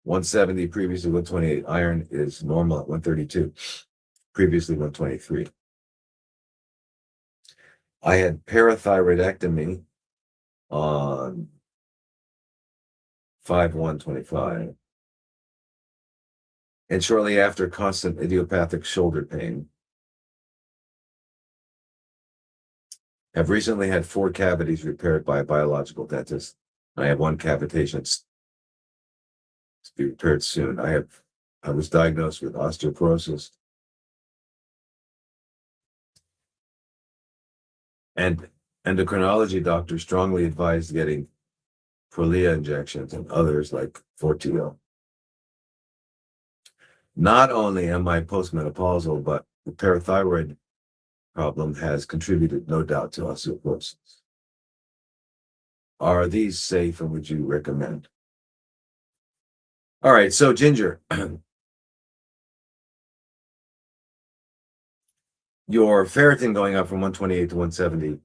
170, previously 128. Iron is normal at 132, previously 123. I had parathyroidectomy on 5/1/25, and shortly after, constant idiopathic shoulder pain. Have recently had 4 cavities repaired by a biological dentist. I have 1 cavitation to be repaired soon. I was diagnosed with osteoporosis. And endocrinology doctor strongly advised getting Prolia injections and others like Forteo. Not only am I postmenopausal, but the parathyroid problem has contributed, no doubt, to osteoporosis. Are these safe and would you recommend? All right, so Ginger, your ferritin going up from 128 to 170.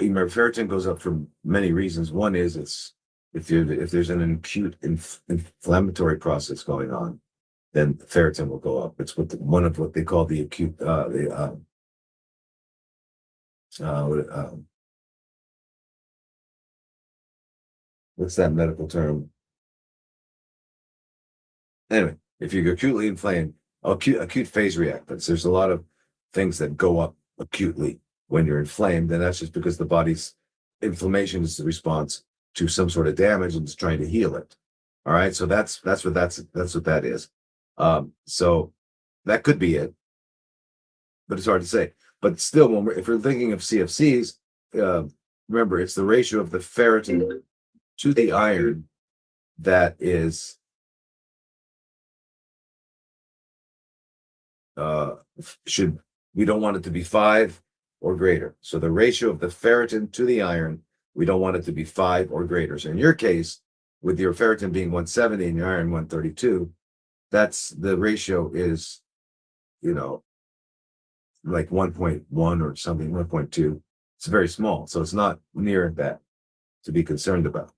Remember, ferritin goes up for many reasons. One is it's if there's an acute inflammatory process going on, then ferritin will go up. It's one of what they call the acute what's that medical term? Anyway, if you're acutely inflamed, acute phase reactants, there's a lot of things that go up acutely when you're inflamed, and that's just because the body's inflammation is the response to some sort of damage and it's trying to heal it. All right, so that's what that is. So that could be it, but it's hard to say. But still, if we're thinking of CFCs, remember it's the ratio of the ferritin to the iron that is we don't want it to be 5 or greater. So the ratio of the ferritin to the iron, we don't want it to be 5 or greater. So in your case, with your ferritin being 170 and your iron 132, that's the ratio is, like 1.1 or something, 1.2. It's very small. So it's not near that to be concerned about.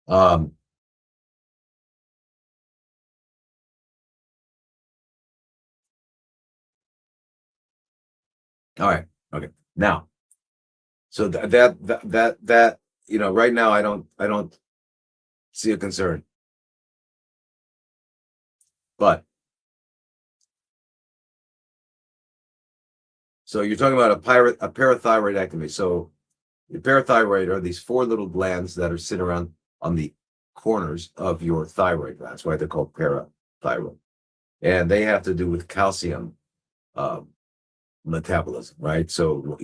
Um, all right. Okay. Now, so that right now I don't see a concern. But so you're talking about a parathyroidectomy. So the parathyroid are these 4 little glands that are sitting around on the corners of your thyroid glands. That's why they're called parathyroid. And they have to do with calcium metabolism, right? So,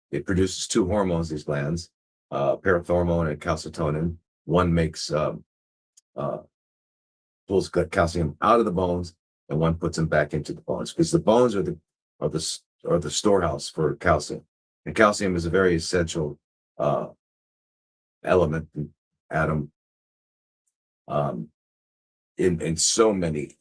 it produces 2 hormones, these glands, parathormone and calcitonin. One makes pulls calcium out of the bones, and one puts them back into the bones because the bones are the storehouse for calcium, and calcium is a very essential element, atom, um, in so many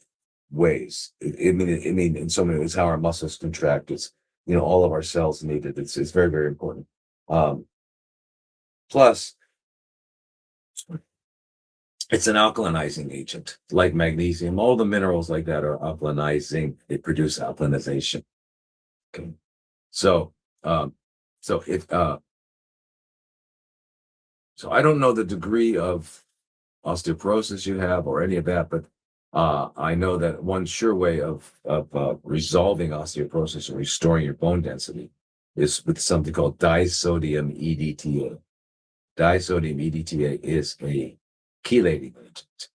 ways. I mean, in so many ways, how our muscles contract. It's all of our cells need it. It's very, very important. Plus, it's an alkalinizing agent, like magnesium. All the minerals like that are alkalinizing. They produce alkalinization. Okay, so um, so if so, I don't know the degree of osteoporosis you have or any of that, but I know that one sure way of resolving osteoporosis and restoring your bone density is with something called disodium EDTA. Disodium EDTA is a chelating agent,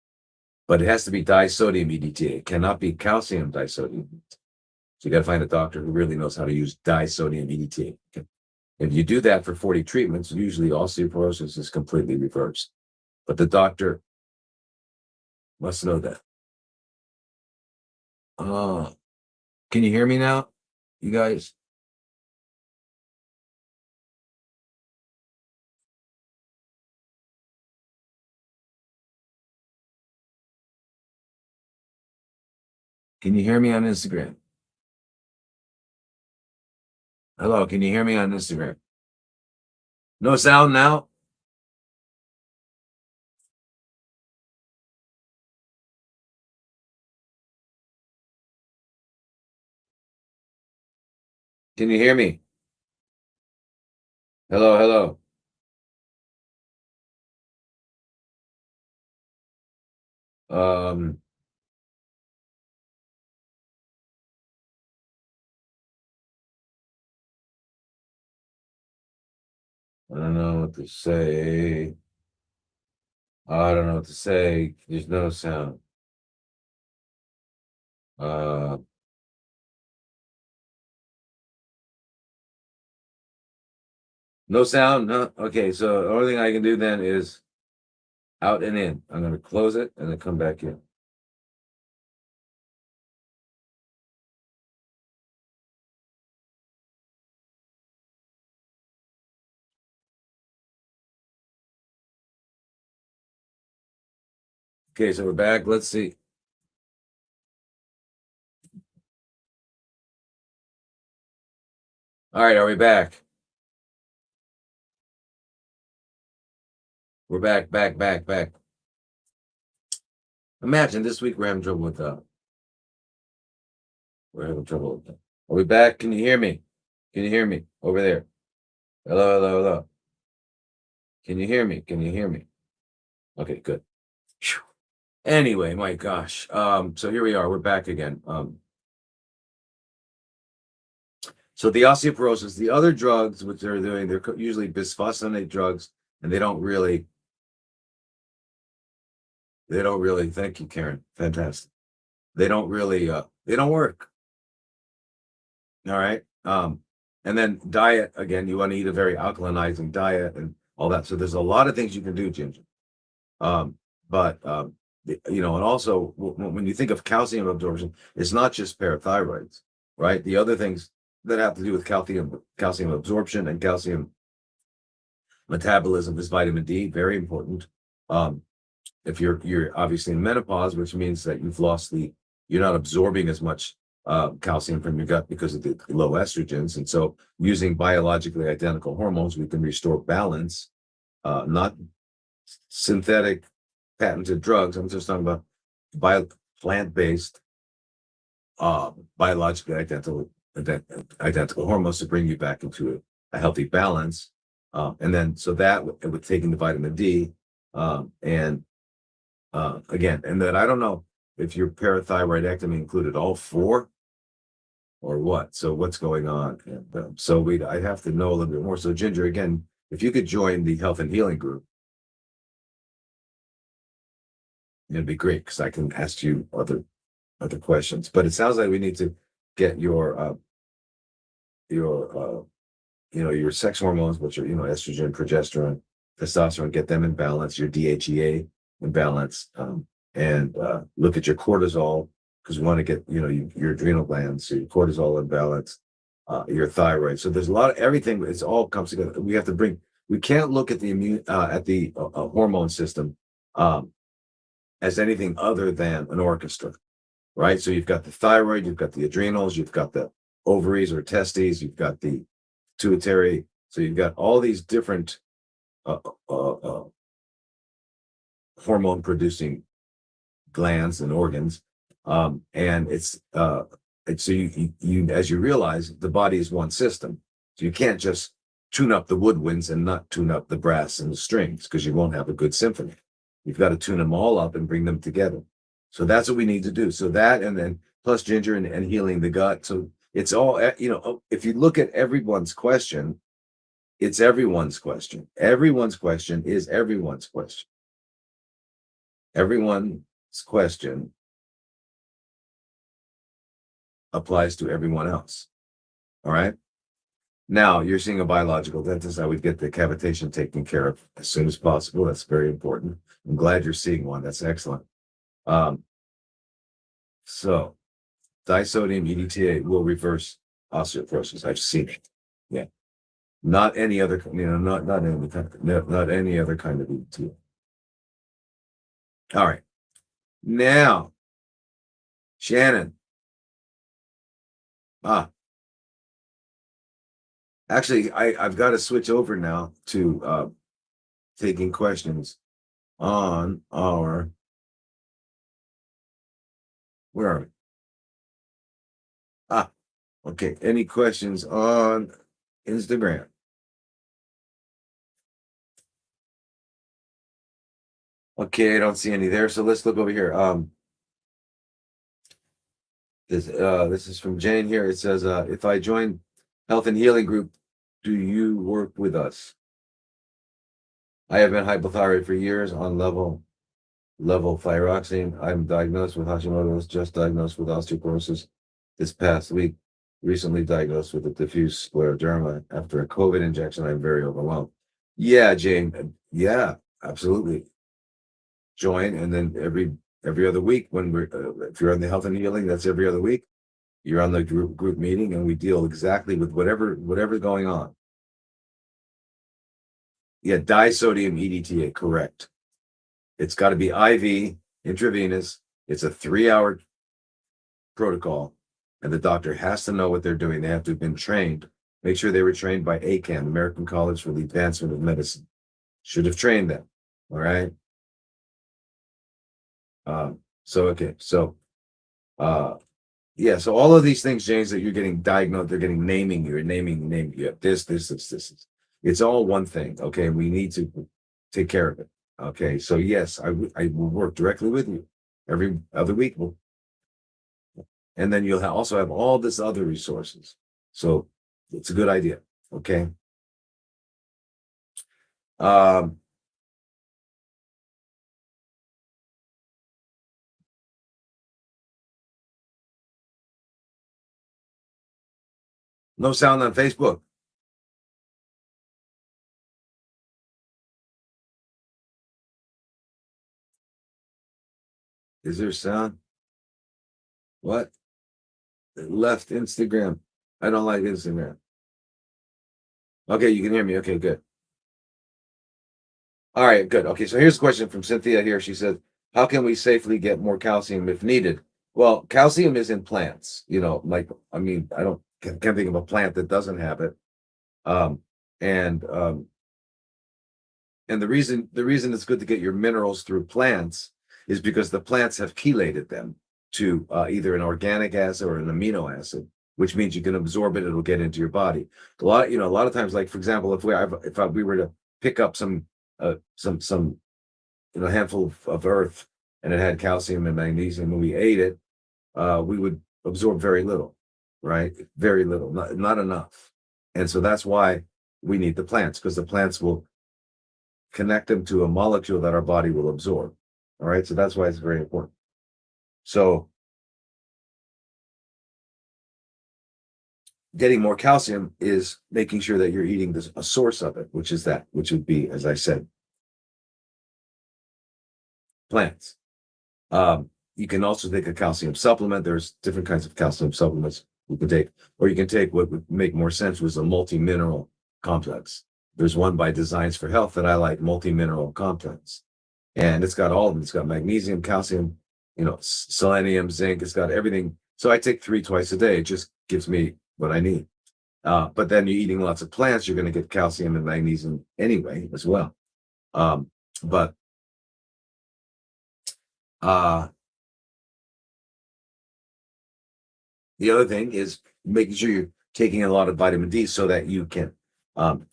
but it has to be disodium EDTA. It cannot be calcium disodium. So you got to find a doctor who really knows how to use disodium EDTA. Okay. If you do that for 40 treatments, usually osteoporosis is completely reversed. But the doctor must know that. Oh, can you hear me now, you guys? Can you hear me on Instagram? Hello, can you hear me on Instagram? No sound now? Can you hear me? Hello, hello. Um, I don't know what to say. I don't know what to say. There's no sound. Uh, no sound. No. Okay. So the only thing I can do then is out and in. I'm going to close it and then come back in. Okay. So we're back. Let's see. All right. Are we back? We're back, back. Imagine this week we're having trouble with that. Are we back? Can you hear me? Can you hear me over there? Hello. Can you hear me? Can you hear me? Okay, good. Phew. Anyway, my gosh. So here we are. We're back again. So the osteoporosis, the other drugs which they're doing, they're usually bisphosphonate drugs, and they don't really. Thank you, Karen. Fantastic. They don't work. All right. And then diet again. You want to eat a very alkalinizing diet and all that. So there's a lot of things you can do, Ginger. Um, but and also when you think of calcium absorption, it's not just parathyroids, right? The other things that have to do with calcium absorption and calcium metabolism is vitamin D, very important. Um, if you're obviously in menopause, which means that you're not absorbing as much calcium from your gut because of the low estrogens, and so using biologically identical hormones, we can restore balance, not synthetic patented drugs. I'm just talking about plant-based, biologically identical hormones to bring you back into a healthy balance. And then so that with taking the vitamin D, and again, and then I don't know if your parathyroidectomy included all four or what. So what's going on? And I have to know a little bit more. So Ginger, again, if you could join the health and healing group, it'd be great because I can ask you other questions. But it sounds like we need to get your your sex hormones, which are estrogen, progesterone, testosterone, get them in balance, your DHEA in balance, and look at your cortisol because we want to get your adrenal glands, so your cortisol in balance, your thyroid. So there's a lot of everything. It's all comes together. We can't look at the hormone system as anything other than an orchestra, right? So you've got the thyroid, you've got the adrenals, you've got the ovaries or testes, you've got the pituitary. So you've got all these different uh, hormone producing glands and organs. And so you as you realize the body is one system. So you can't just tune up the woodwinds and not tune up the brass and the strings because you won't have a good symphony. You've got to tune them all up and bring them together. So that's what we need to do. So that, and then plus ginger and healing the gut. So it's all, if you look at everyone's question, it's everyone's question. Everyone's question is everyone's question. Everyone's question applies to everyone else. All right. Now you're seeing a biological dentist. I would get the cavitation taken care of as soon as possible. That's very important. I'm glad you're seeing one. That's excellent. Um, so disodium EDTA will reverse osteoporosis. I've seen it. Yeah. Not any other, not any other kind of EDTA. All right. Now, Shannon. Actually, I've got to switch over now to taking questions on our, where are we? Okay. Any questions on Instagram? Okay, I don't see any there. So let's look over here. This is from Jane here. It says, if I join Health and Healing Group, do you work with us? I have been hypothyroid for years on level thyroxine. I'm diagnosed with Hashimoto's, just diagnosed with osteoporosis this past week. Recently diagnosed with a diffuse scleroderma. After a COVID injection, I'm very overwhelmed. Yeah, Jane. Yeah, absolutely. Join, and then every other week when we're if you're on the health and healing, that's every other week. You're on the group meeting, and we deal exactly with whatever's going on. Yeah, disodium EDTA, correct. It's got to be IV, intravenous. It's a 3-hour protocol, and the doctor has to know what they're doing. They have to have been trained. Make sure they were trained by ACAM, American College for the Advancement of Medicine. Should have trained them. All right. Okay. Uh, yeah. So all of these things, James, that you're getting diagnosed, they're getting naming. You're naming. You have this. It's all one thing. Okay. We need to take care of it. Okay. So yes, I will work directly with you every other week. And then you'll also have all this other resources. So it's a good idea. Okay. Um, no sound on Facebook. Is there sound? What? Left Instagram. I don't like Instagram. Okay, you can hear me. Okay, good. All right, good. Okay, so here's a question from Cynthia here. She said, how can we safely get more calcium if needed? Well, calcium is in plants, like, I mean, I don't can't think of a plant that doesn't have it. Um, and the reason it's good to get your minerals through plants is because the plants have chelated them to either an organic acid or an amino acid, which means you can absorb it; it'll get into your body. A lot of times, like for example, if we were to pick up some handful of earth and it had calcium and magnesium, and we ate it, we would absorb very little, right? Very little, not enough. And so that's why we need the plants, because the plants will connect them to a molecule that our body will absorb. All right. So that's why it's very important. So getting more calcium is making sure that you're eating a source of it, which would be, as I said, plants. You can also take a calcium supplement. There's different kinds of calcium supplements you can take, or you can take what would make more sense was a multi-mineral complex. There's one by Designs for Health that I like, multi-mineral complex. And it's got all of them. It's got magnesium, calcium, selenium, zinc. It's got everything. So I take 3 twice a day. It just gives me what I need. But then you're eating lots of plants, you're going to get calcium and magnesium anyway as well. But uh, the other thing is making sure you're taking a lot of vitamin D so that you can um,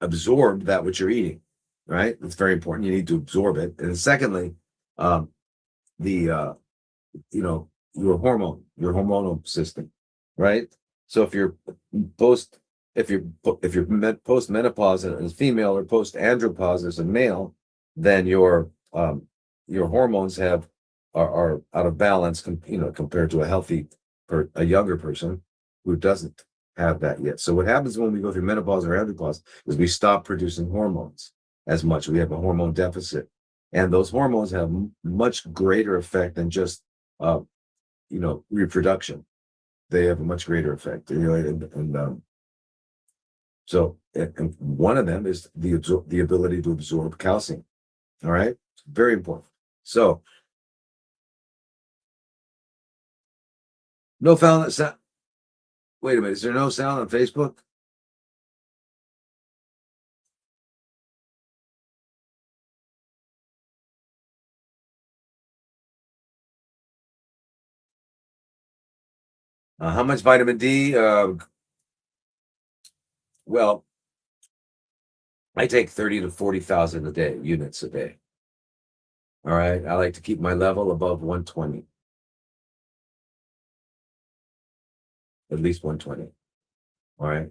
absorb that which you're eating. Right? It's very important. You need to absorb it. And then secondly, um, the your hormonal system, right? So post if you're post menopause as a female or post andropause as a male, then your hormones are out of balance, compared to a younger person who doesn't have that yet. So what happens when we go through menopause or andropause is we stop producing hormones as much. We have a hormone deficit, and those hormones have much greater effect than just uh, reproduction. They have a much greater effect. And one of them is the ability to absorb calcium. All right, very important. So no sound. Wait a minute. Is there no sound on Facebook? How much vitamin D? Well, I take 30 to 40,000 a day, units a day. All right. I like to keep my level above 120, at least 120. All right.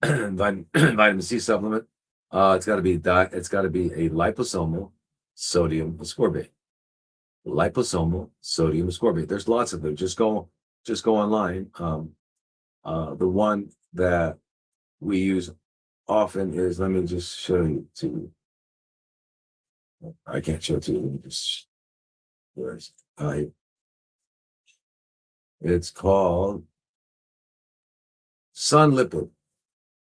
vitamin C supplement. It's got to be a liposomal sodium ascorbate. Liposomal sodium ascorbate. There's lots of them. Just go online. The one that we use often is, let me just show you to. I can't show it to you. Let me just, where is it? It's called Sun Lipid.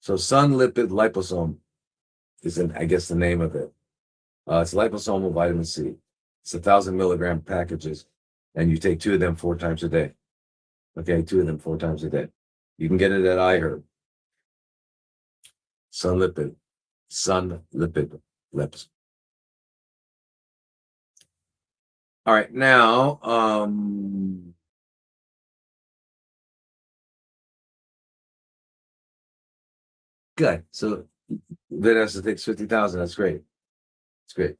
So Sun Lipid Liposome is, I guess, the name of it. It's liposomal vitamin C. It's 1,000 milligram packages, and you take 2 of them 4 times a day. Okay, 2 of them 4 times a day. You can get it at iHerb. Sun Lipid. Lips. All right, now, good. So Vanessa takes 50,000. That's great. It's great.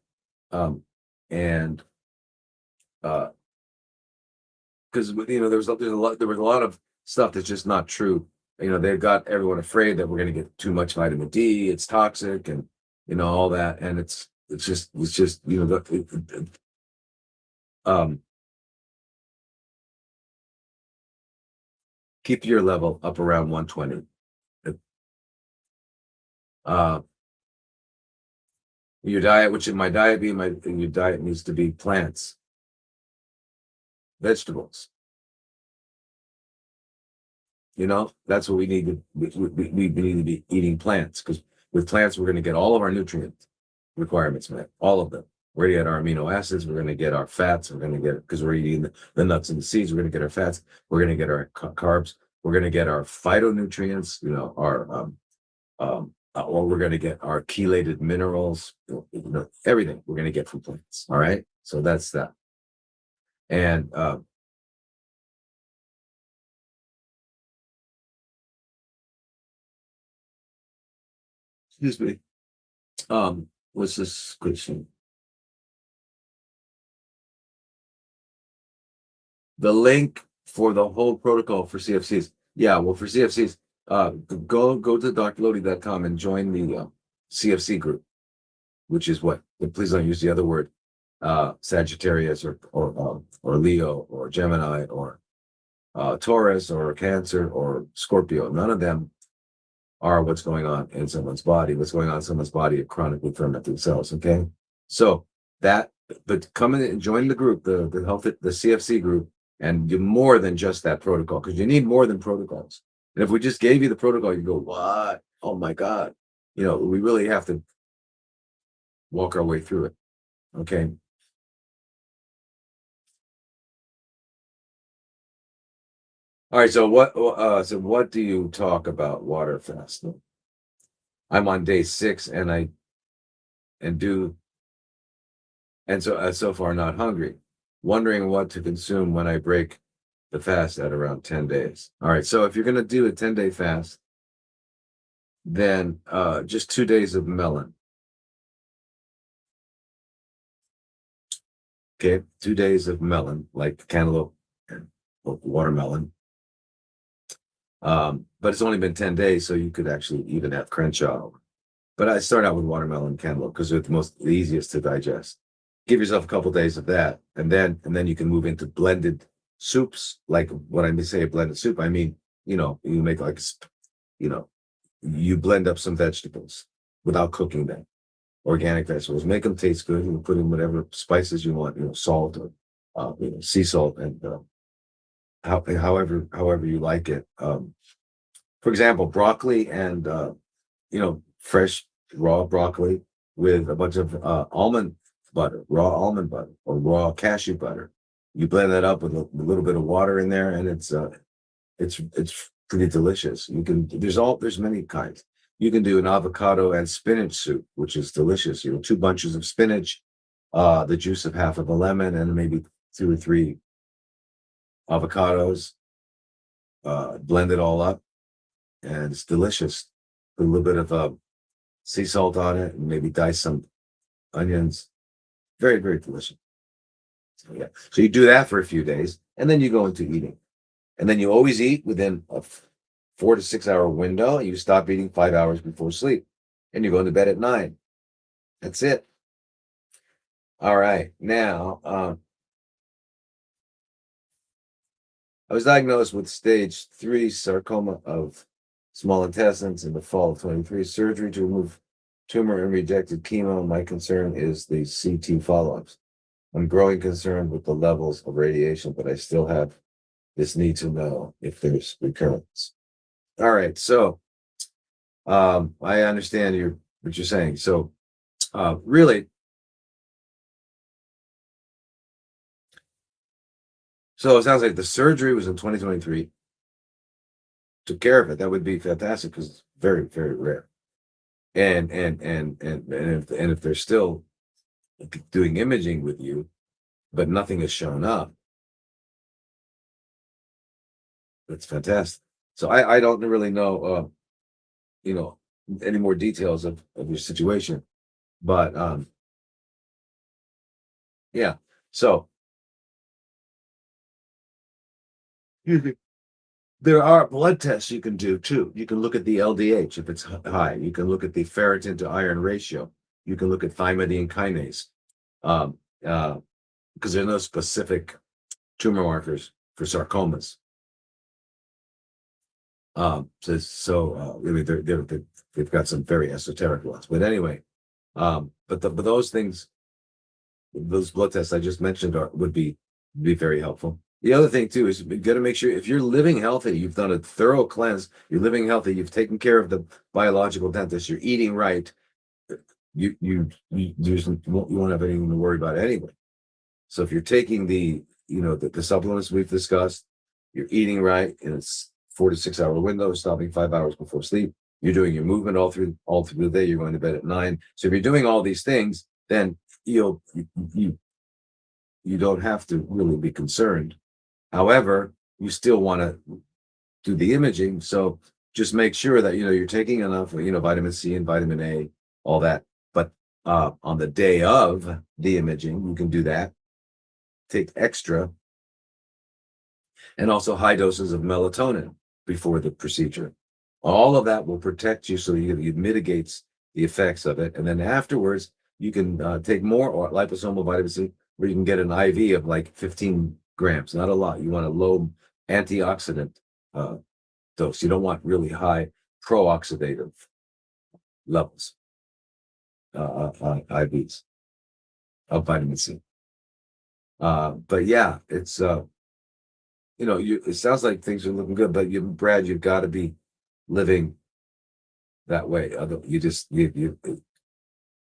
And because there was a lot of stuff that's just not true. They've got everyone afraid that we're going to get too much vitamin D. It's toxic, and all that. And it's just keep your level up around 120. Your diet, which in my diet your diet needs to be plants, vegetables. That's what we need to. We need to be eating plants, because with plants we're going to get all of our nutrient requirements met, all of them. We're going to get our amino acids. We're going to get our fats. We're going to get, because we're eating the nuts and the seeds. We're going to get our fats. We're going to get our carbs. We're going to get our phytonutrients. Or we're going to get our chelated minerals. Everything we're going to get from plants. All right. So that's that. And excuse me. What's this question? The link for the whole protocol for CFCs. Yeah, well, for CFCs, go to drlodi.com and join the CFC group, which is what? Please don't use the other word, Sagittarius or Leo or Gemini or Taurus or Cancer or Scorpio. None of them are what's going on in someone's body. What's going on in someone's body are chronically fermented cells. Okay, so but come in and join the group, the CFC group, and do more than just that protocol, because you need more than protocols. And if we just gave you the protocol, you go, what? Oh my God. We really have to walk our way through it. Okay. All right. So what do you talk about water fasting? I'm on day 6 and so far not hungry, wondering what to consume when I break the fast at around 10 days. All right. So if you're going to do a 10-day fast, then just 2 days of melon. Okay. 2 days of melon, like cantaloupe and watermelon. But it's only been 10 days, so you could actually even have Crenshaw. But I start out with watermelon and cantaloupe because they're the easiest to digest. Give yourself a couple days of that, and then you can move into blended soups. Like when I say a blended soup, I mean, you make you blend up some vegetables without cooking them. Organic vegetables, make them taste good. You put in whatever spices you want, salt or sea salt, and however you like it. For example, broccoli and fresh raw broccoli with a bunch of raw almond butter, or raw cashew butter. You blend that up with a little bit of water in there, and it's pretty delicious. There's many kinds. You can do an avocado and spinach soup, which is delicious. 2 bunches of spinach, the juice of half of a lemon, and maybe 2 or 3 avocados. Blend it all up, and it's delicious. Put a little bit of sea salt on it, and maybe dice some onions. Very, very delicious. So, yeah. So you do that for a few days, and then you go into eating. And then you always eat within 4 to 6 hour window. You stop eating 5 hours before sleep, and you go to bed at 9. That's it. All right. Now, I was diagnosed with stage 3 sarcoma of small intestines in the fall of 23. Surgery to remove tumor and rejected chemo. My concern is the CT follow-ups. I'm growing concerned with the levels of radiation, but I still have this need to know if there's recurrence. All right. So I understand what you're saying. So really, so it sounds like the surgery was in 2023. Took care of it. That would be fantastic because it's very, very rare. And if they're still doing imaging with you, but nothing has shown up, that's fantastic. So I don't really know you know any more details of your situation, but yeah. So there are blood tests you can do too. You can look at the LDH if it's high. You can look at the ferritin to iron ratio. You can look at thymidine kinase. Um, because there's no specific tumor markers for sarcomas. I mean, they've got some very esoteric ones. But anyway, but those things, those blood tests I just mentioned would be very helpful. The other thing too is you got to make sure if you're living healthy, you've done a thorough cleanse, you're living healthy, you've taken care of the biological dentist, you're eating right, you won't have anything to worry about anyway. So if you're taking the supplements we've discussed, you're eating right, and it's 4 to 6 hour window, stopping 5 hours before sleep. You're doing your movement all through the day. You're going to bed at 9. So if you're doing all these things, then you don't have to really be concerned. However, you still want to do the imaging. So just make sure that you're taking enough, vitamin C and vitamin A, all that. But on the day of the imaging, you can do that. Take extra, and also high doses of melatonin before the procedure. All of that will protect you, so it mitigates the effects of it. And then afterwards, you can take more liposomal vitamin C, where you can get an IV of like 15 grams, not a lot. You want a low antioxidant dose. You don't want really high pro-oxidative levels, IVs of vitamin C. But yeah, it's it sounds like things are looking good, but Brad, you've got to be living that way.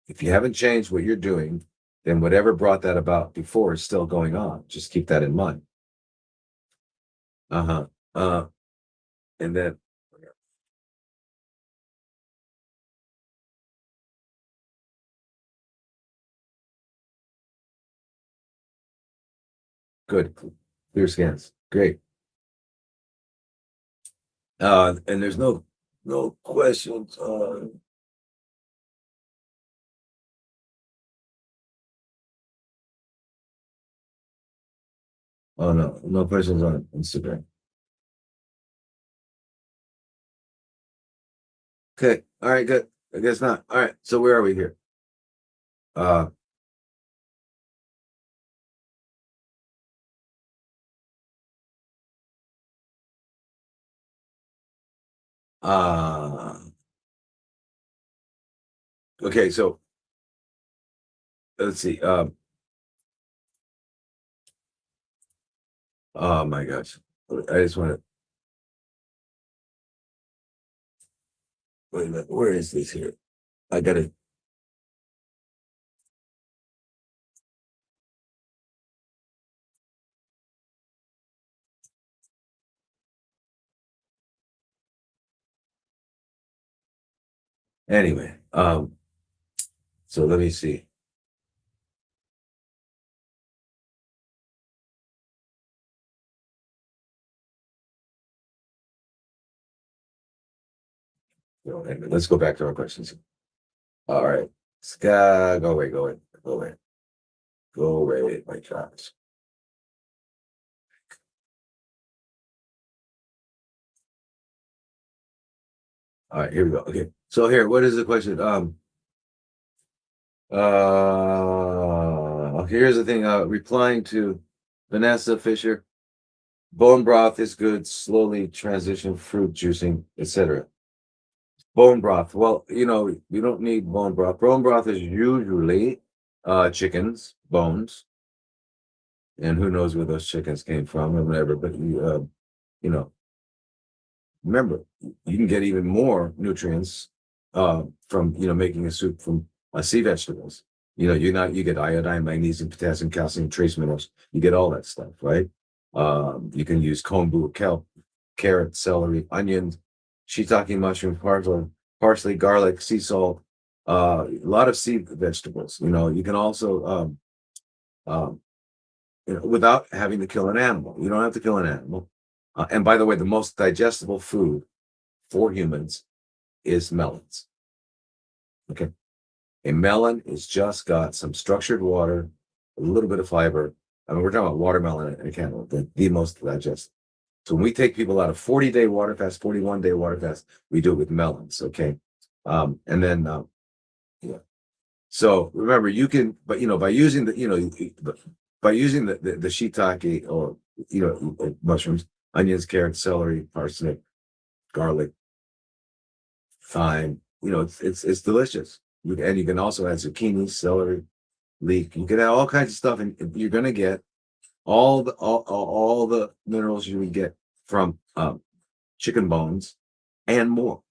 If you haven't changed what you're doing, then whatever brought that about before is still going on. Just keep that in mind. Uh-huh. And then good. Clear scans. Great. And there's no questions on. Oh no questions on Instagram. Okay. All right, good. I guess not. All right. So where are we here? Uh uh okay, so let's see. Oh my gosh. I just want to wait a minute. Where is this here? I gotta anyway. So let me see. Anyway, let's go back to our questions. All right. Go away, go away, go away, go away, my gosh. All right, here we go. Okay, so here, what is the question? Here's the thing. Replying to Vanessa Fisher, bone broth is good. Slowly transition fruit juicing, etc. Bone broth. Well, you don't need bone broth. Bone broth is usually chickens, bones, and who knows where those chickens came from or whatever. But you know, remember, you can get even more nutrients from making a soup from sea vegetables. You get iodine, magnesium, potassium, calcium, trace minerals. You get all that stuff, right? You can use kombu, kelp, carrot, celery, onions, shiitake mushroom, parsley, garlic, sea salt, a lot of sea vegetables. You can also um, without having to kill an animal. You don't have to kill an animal. And by the way, the most digestible food for humans is melons. Okay. A melon is just got some structured water, a little bit of fiber. I mean, we're talking about watermelon and cantaloupe, the most digestible. So when we take people out of 40-day water fast, 41-day water fast, we do it with melons. Okay. And then, yeah. So remember, you can, but by using by using the shiitake or mushrooms, onions, carrots, celery, parsnip, garlic, thyme, it's delicious. And you can also add zucchini, celery, leek. You can add all kinds of stuff, and you're going to get all the minerals you would get from chicken bones and more.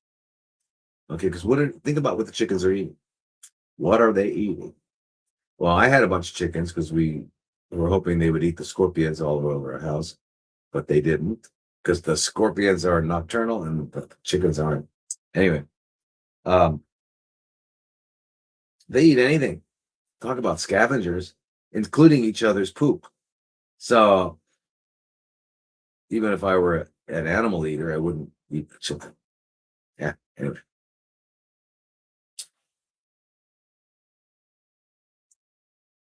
Okay, because think about what the chickens are eating. What are they eating? Well, I had a bunch of chickens because we were hoping they would eat the scorpions all over our house, but they didn't because the scorpions are nocturnal and the chickens aren't. Anyway, they eat anything. Talk about scavengers, including each other's poop. So even if I were an animal eater, I wouldn't eat the chicken. Yeah, anyway.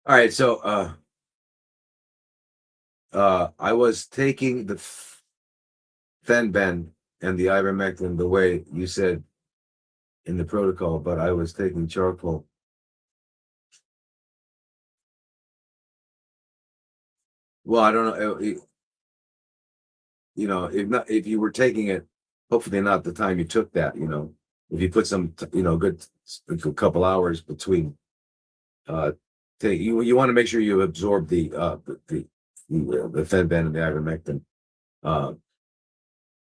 All right, so I was taking the Fenben and the ivermectin the way you said in the protocol, but I was taking charcoal. Well, I don't know. If you were taking it, hopefully not the time you took that. If you put some, good a couple hours between, you want to make sure you absorb the Fenben and the ivermectin,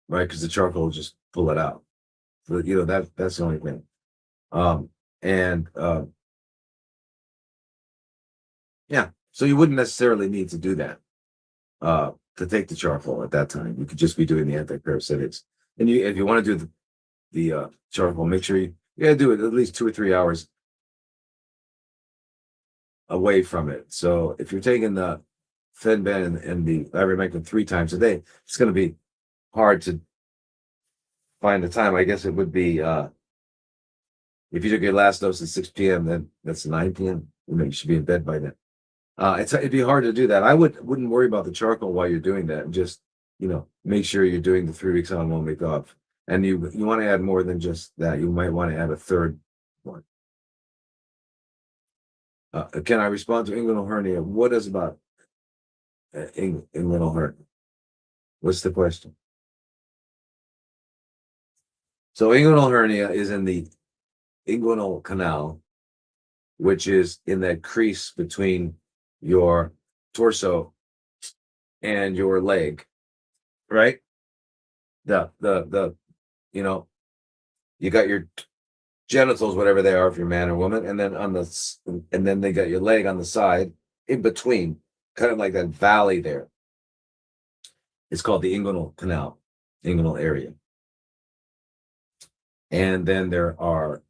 right? Because the charcoal will just pull it out. So, that's the only thing. And yeah, so you wouldn't necessarily need to do that to take the charcoal at that time. You could just be doing the antiparasitics. And if you want to do the charcoal, make sure you do it at least 2 or 3 hours away from it. So if you're taking the Fenben and the ivermectin 3 times a day, it's going to be hard to find the time. I guess it would be if you took your last dose at 6 p.m., then that's 9 p.m. You should be in bed by then. It'd be hard to do that. I wouldn't worry about the charcoal while you're doing that, and just make sure you're doing the 3 weeks on, 1 week off. And you want to add more than just that. You might want to add a third one. Can I respond to inguinal hernia? What is about inguinal hernia? What's the question? So inguinal hernia is in the inguinal canal, which is in that crease between your torso and your leg, right? You got your genitals, whatever they are, if you're man or woman, and then they got your leg on the side in between, kind of like that valley there. It's called the inguinal canal, inguinal area. And then there are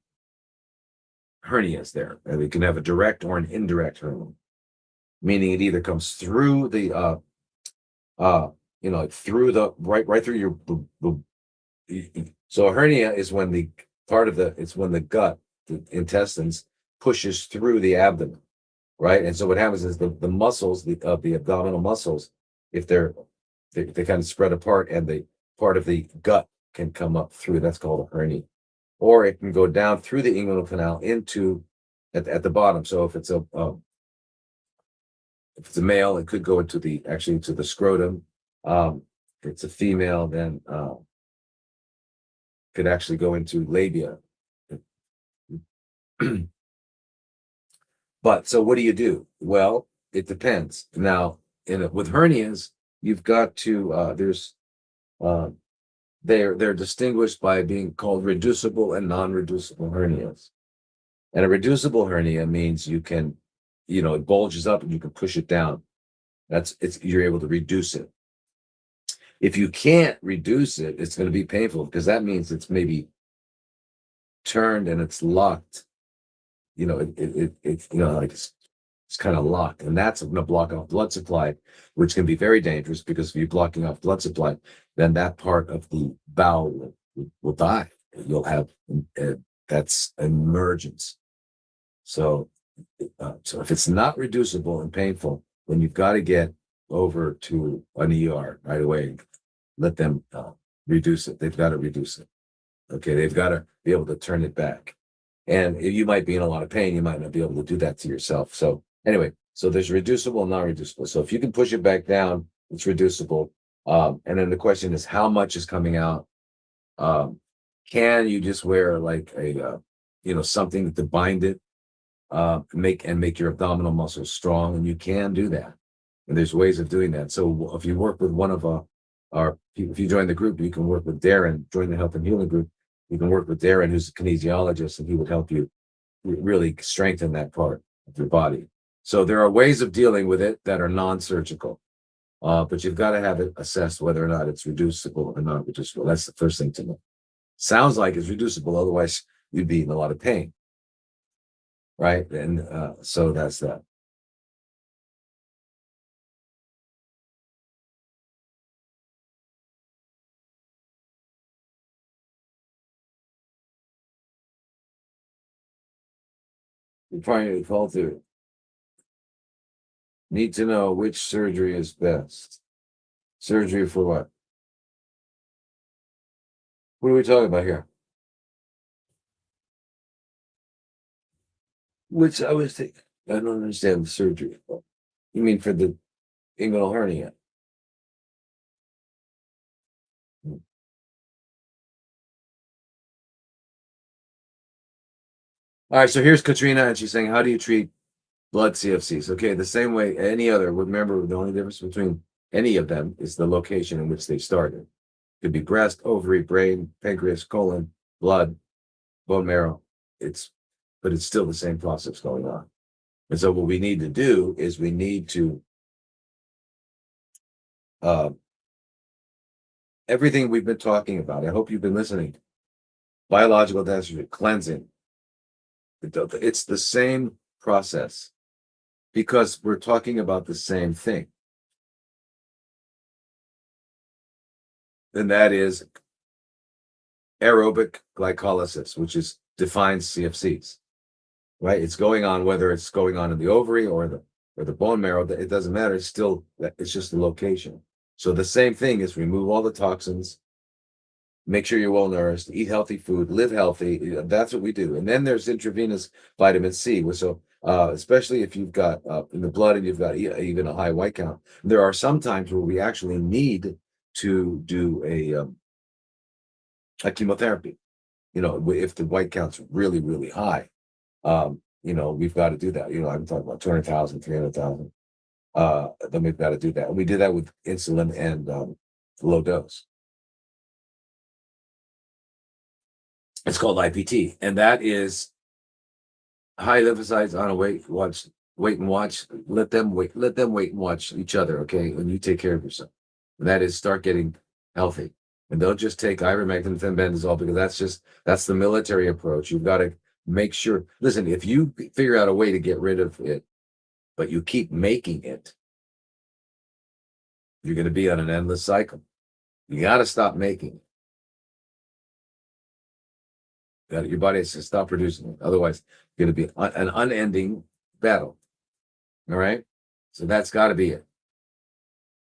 hernias there. And we can have a direct or an indirect hernia, meaning it either comes through the through the right through your. So a hernia is when when the gut, the intestines, pushes through the abdomen, right? And so what happens is the muscles, the abdominal muscles, if they kind of spread apart, and the part of the gut can come up through. That's called a hernia. or it can go down through the inguinal canal into at the bottom. So if it's a male, it could go into actually into the scrotum. If it's a female, then could actually go into labia. But so what do you do? Well, it depends. Now, with hernias, you've got to there's they're distinguished by being called reducible and non-reducible hernias. And a reducible hernia means you can, it bulges up and you can push it down. You're able to reduce it. If you can't reduce it, it's going to be painful because that means it's maybe turned and it's locked. Like it's kind of locked, and that's going to block off blood supply, which can be very dangerous because if you're blocking off blood supply, then that part of the bowel will die. You'll have that's emergence. So if it's not reducible and painful, then you've got to get over to an ER right away. Let them reduce it. They've got to reduce it. Okay, they've got to be able to turn it back. And you might be in a lot of pain. You might not be able to do that to yourself. So anyway, so there's reducible and non-reducible. So if you can push it back down, it's reducible. And then the question is, how much is coming out? Can you just wear like a something to bind it, make your abdominal muscles strong? And you can do that. And there's ways of doing that. So if you work with one of our people, if you join the group, you can work with Darren, join the Health and Healing group. You can work with Darren, who's a kinesiologist, and he would help you really strengthen that part of your body. So there are ways of dealing with it that are non-surgical, but you've got to have it assessed whether or not it's reducible or not reducible. That's the first thing to know. Sounds like it's reducible, otherwise you'd be in a lot of pain, right? And so that's that. You probably fall through. Need to know which surgery is best. Surgery for what? What are we talking about here? Which I was thinking, I don't understand the surgery. You mean for the inguinal hernia? All right, so here's Katrina, and she's saying, how do you treat blood CFCs? Okay, the same way any other. Remember, the only difference between any of them is the location in which they started. It could be breast, ovary, brain, pancreas, colon, blood, bone marrow. But it's still the same process going on. And so what we need to do is we need to everything we've been talking about. I hope you've been listening. Biological dentistry, cleansing. It's the same process because we're talking about the same thing. And that is aerobic glycolysis, which defines CFCs, right? It's going on, whether it's going on in the ovary or the bone marrow, it doesn't matter. It's just the location. So the same thing is remove all the toxins, make sure you're well nourished, eat healthy food, live healthy. That's what we do. And then there's intravenous vitamin C. So especially if you've got in the blood and you've got even a high white count, there are some times where we actually need to do a chemotherapy. If the white count's really, really high, we've got to do that. I'm talking about 200,000, 300,000. Then we've got to do that. And we did that with insulin and low dose. It's called IPT, and that is high lymphocytes on a wait and watch. Let them wait and watch each other, okay? And you take care of yourself. And that is start getting healthy. And don't just take ivermectin, fenbendazole, because that's the military approach. You've got to make sure. Listen, if you figure out a way to get rid of it, but you keep making it, you're going to be on an endless cycle. You got to stop making it. Your body has to stop producing it. Otherwise, it's going to be an unending battle. All right? So that's got to be it.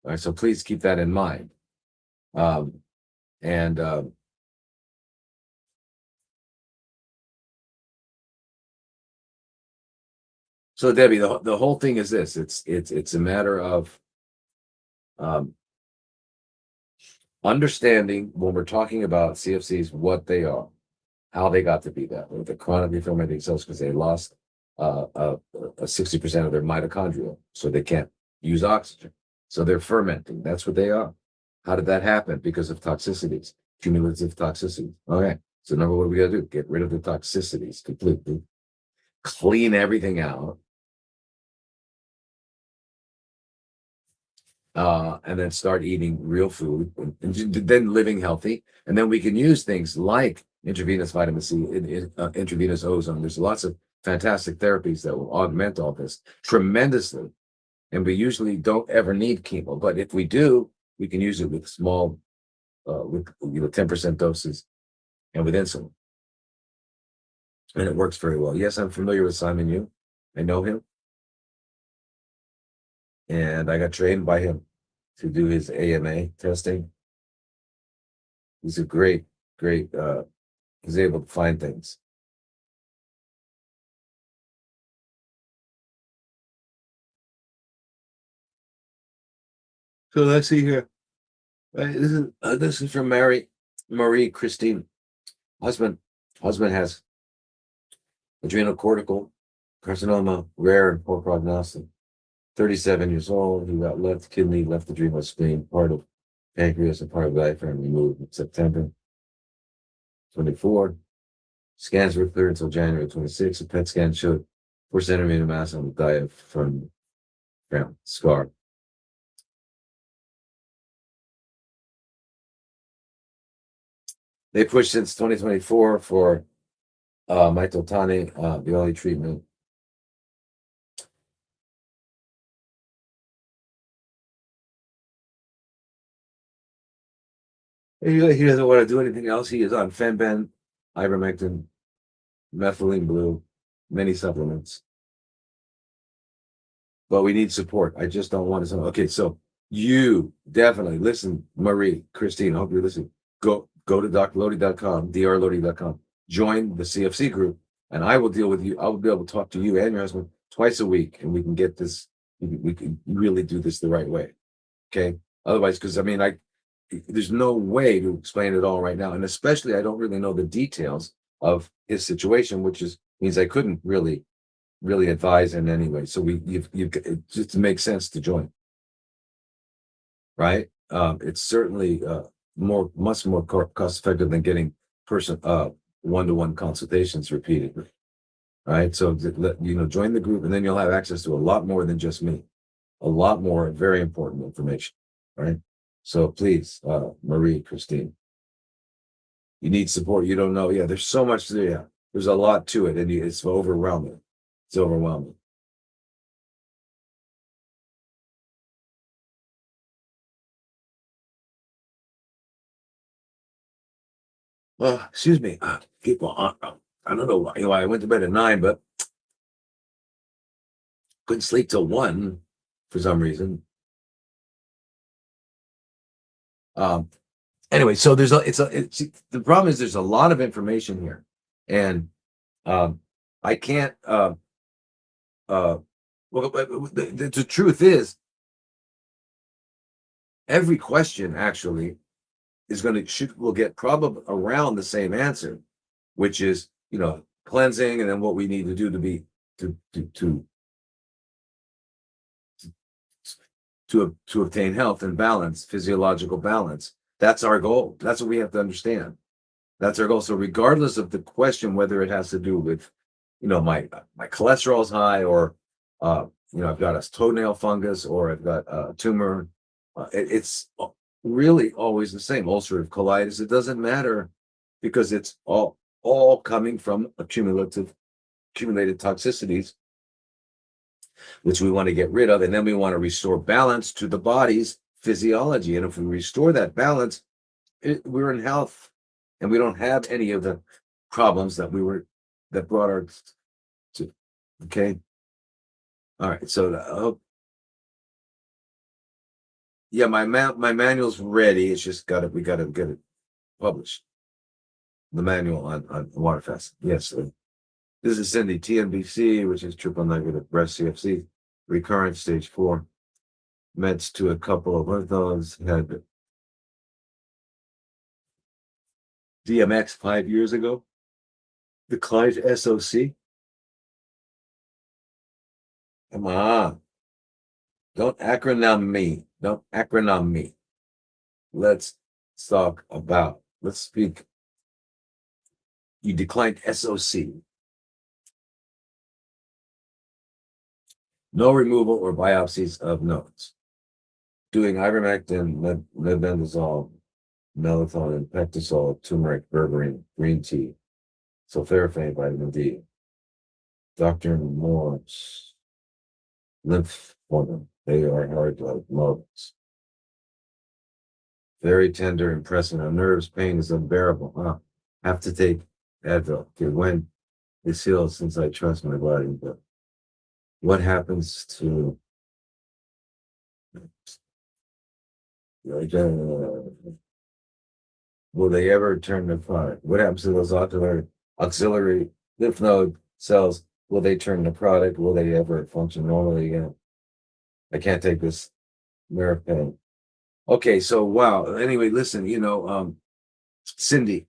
All right, so please keep that in mind. So Debbie, the whole thing is this. It's a matter of um, understanding when we're talking about CFCs, what they are, how they got to be that, with the chronically fermenting cells, because they lost 60% of their mitochondria, so they can't use oxygen. So they're fermenting. That's what they are. How did that happen? Because of toxicities, cumulative toxicities. Okay. So number one, we got to do, get rid of the toxicities completely, clean everything out, and then start eating real food, and then living healthy. And then we can use things like intravenous vitamin C, intravenous ozone. There's lots of fantastic therapies that will augment all this tremendously. And we usually don't ever need chemo, but if we do, we can use it with small, with 10% doses and with insulin. And it works very well. Yes, I'm familiar with Simon Yu. I know him. And I got trained by him to do his AMA testing. He's a great, he's able to find things. So let's see here. Right, this is from Marie Christine. Husband has adrenocortical carcinoma, rare and poor prognosis. 37 years old. He got left kidney, left adrenal spleen, part of pancreas, and part of the diaphragm removed in September 24. Scans were clear until January 26. A PET scan showed 4 centimeter mass on the diaphragm scar. They pushed since 2024 for mitotani, the only treatment. He doesn't want to do anything else. He is on Fenben, ivermectin, methylene blue, many supplements. But we need support. I just don't want to. Okay, so you definitely listen, Marie, Christine. I hope you're listening. Go to drlodi.com, drlodi.com. Join the CFC group, and I will deal with you. I will be able to talk to you and your husband twice a week, and we can get this. We can really do this the right way. Okay. Otherwise, because I mean, there's no way to explain it all right now, and especially I don't really know the details of his situation, which means I couldn't really advise in any way. So it just makes sense to join, right? It's certainly much more cost effective than getting one-to-one consultations repeatedly, right? So join the group, and then you'll have access to a lot more than just me, a lot more very important information, right? So please, Marie, Christine, you need support. You don't know. Yeah, there's so much to do. Yeah, there's a lot to it, and it's overwhelming. It's overwhelming. Excuse me. People, I don't know why I went to bed at 9, but couldn't sleep till 1 for some reason. Anyway, so the problem is there's a lot of information here, and I can't. Well, the truth is, every question actually will get probably around the same answer, which is cleansing, and then what we need to do to obtain health and balance, physiological balance. That's our goal. That's what we have to understand. That's our goal. So regardless of the question, whether it has to do with, my cholesterol's high, or, I've got a toenail fungus, or I've got a tumor, it's really always the same. Ulcerative colitis. It doesn't matter, because it's all coming from accumulated toxicities, which we want to get rid of, and then we want to restore balance to the body's physiology. And if we restore that balance, we're in health, and we don't have any of the problems that brought our to. Okay. All right. So yeah, my manual's ready. It's just we got to get it published. The manual on water fasting. Yes. This is Cindy, TNBC, which is triple negative breast CFC, recurrent stage 4. Meds to a couple of lymph nodes, had DMX 5 years ago, declined SOC. Come on. Don't acronym me. Don't acronym me. Let's talk about, let's speak. You declined SOC. No removal or biopsies of nodes. Doing ivermectin, mebendazole, melatonin, pectisol, turmeric, berberine, green tea, sulforaphane, vitamin D. Dr. Moore's lymph hormone. They are hard like modes. Very tender and pressing on nerves. Pain is unbearable. Have to take Advil. Okay, when this heals, since I trust my body. But what happens to will they ever turn to product? What happens to those auxiliary lymph node cells? Will they turn to product? Will they ever function normally again? I can't take this nerve pain. Okay, so wow. Anyway, listen, Cindy,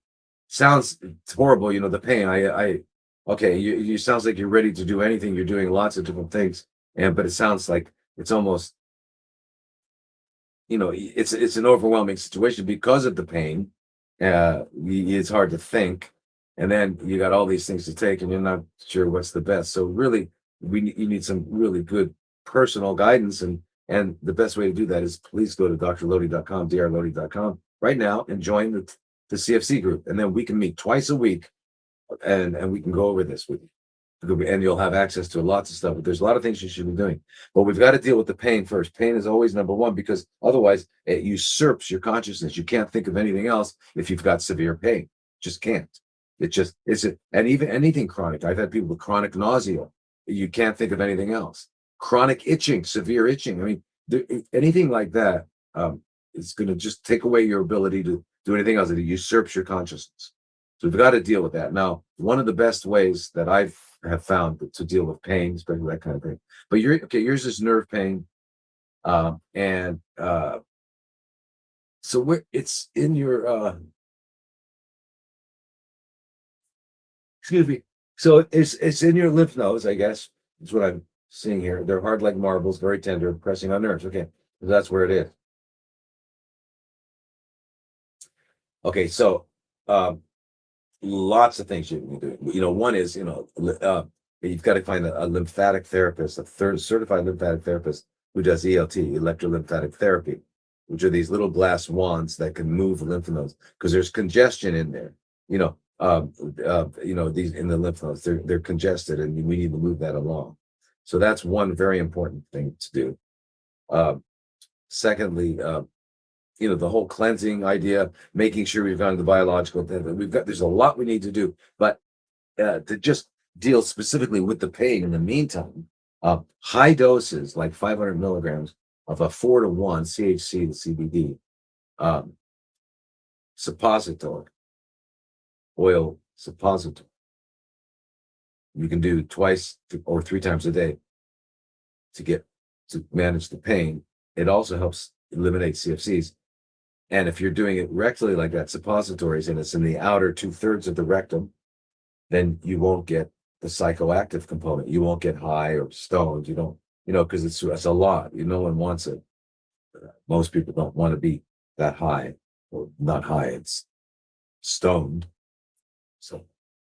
sounds horrible, the pain. Okay, you sounds like you're ready to do anything. You're doing lots of different things, but it sounds like it's almost, it's an overwhelming situation because of the pain. It's hard to think, and then you got all these things to take, and you're not sure what's the best. So really, you need some really good personal guidance, and the best way to do that is please go to drlodi.com, drlodi.com right now and join the CFC group, and then we can meet twice a week, and we can go over this with you. And you'll have access to lots of stuff. But there's a lot of things you should be doing. But we've got to deal with the pain first. Pain is always number one, because otherwise it usurps your consciousness. You can't think of anything else if you've got severe pain. Just can't. And even anything chronic. I've had people with chronic nausea. You can't think of anything else. Chronic itching, severe itching. I mean, anything like that is going to just take away your ability to do anything else. It usurps your consciousness. So we've got to deal with that. Now, one of the best ways that I have found to deal with pain, especially that kind of thing. But yours is nerve pain, and so it's in your excuse me. So it's in your lymph nodes, I guess. That's what I'm seeing here. They're hard like marbles, very tender, pressing on nerves. Okay, so that's where it is. Okay, so lots of things you can do. One is, you've got to find a lymphatic therapist, a certified lymphatic therapist who does ELT, electrolymphatic therapy, which are these little glass wands that can move lymph nodes because there's congestion in there. These in the lymph nodes, they're congested, and we need to move that along. So that's one very important thing to do. Secondly, the whole cleansing idea, making sure we've gone to the biological thing. There's a lot we need to do, but to just deal specifically with the pain in the meantime, high doses like 500 milligrams of a 4-to-1 CHC to CBD suppository, oil suppository. You can do twice or 3 times a day to manage the pain. It also helps eliminate CFCs. And if you're doing it rectally like that, suppositories, and it's in the outer 2/3 of the rectum, then you won't get the psychoactive component. You won't get high or stoned. You don't, because it's a lot. No one wants it. Most people don't want to be that high, or not high. It's stoned.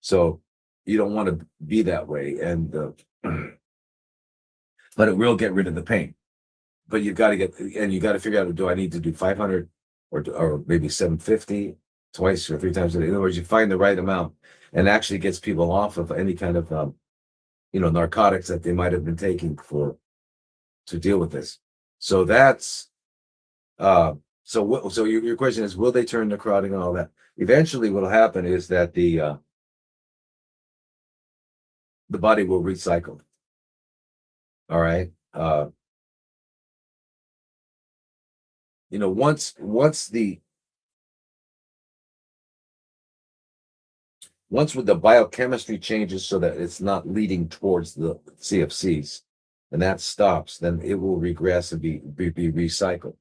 So you don't want to be that way, and but it will get rid of the pain. But you got to figure out, do I need to do 500 or maybe 750 twice or 3 times a day? In other words, you find the right amount, and actually gets people off of any kind of narcotics that they might have been taking to deal with this. So that's so your question is, will they turn necrotic and all that? Eventually what'll happen is that the body will recycle. All right. Once once with the biochemistry changes so that it's not leading towards the CFCs, and that stops, then it will regress and be recycled.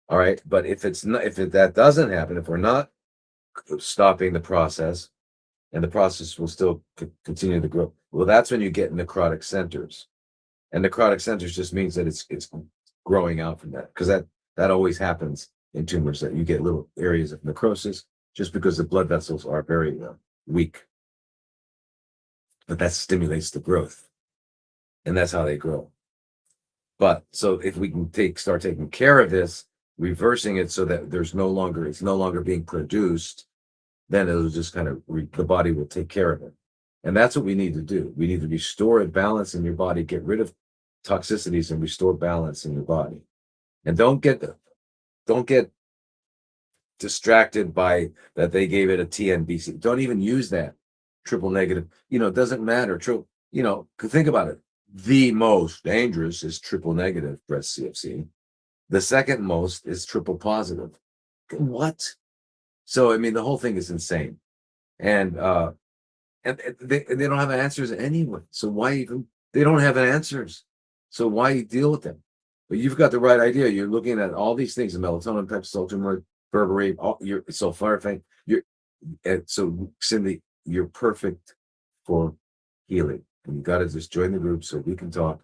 All right, but if it's not, if that doesn't happen, if we're not stopping the process, and the process will still continue to grow, well, that's when you get necrotic centers, and necrotic centers just means that it's growing out from that, because that always happens in tumors, that you get little areas of necrosis just because the blood vessels are very weak, but that stimulates the growth, and that's how they grow. But so if we can start taking care of this, reversing it so that it's no longer being produced, then it'll just kind of the body will take care of it. And that's what we need to do. We need to restore a balance in your body, get rid of toxicities and restore balance in your body. And don't get distracted by that they gave it a TNBC. Don't even use that. Triple negative. It doesn't matter. Think about it. The most dangerous is triple negative breast CFC. The second most is triple positive. What? So, I mean, the whole thing is insane. And they don't have answers anyway. So why even, they don't have answers. So why deal with them? But you've got the right idea. You're looking at all these things, the melatonin, peptidase, turmeric, berberine, your sulforaphane. So Cindy, you're perfect for healing. And you got to just join the group so we can talk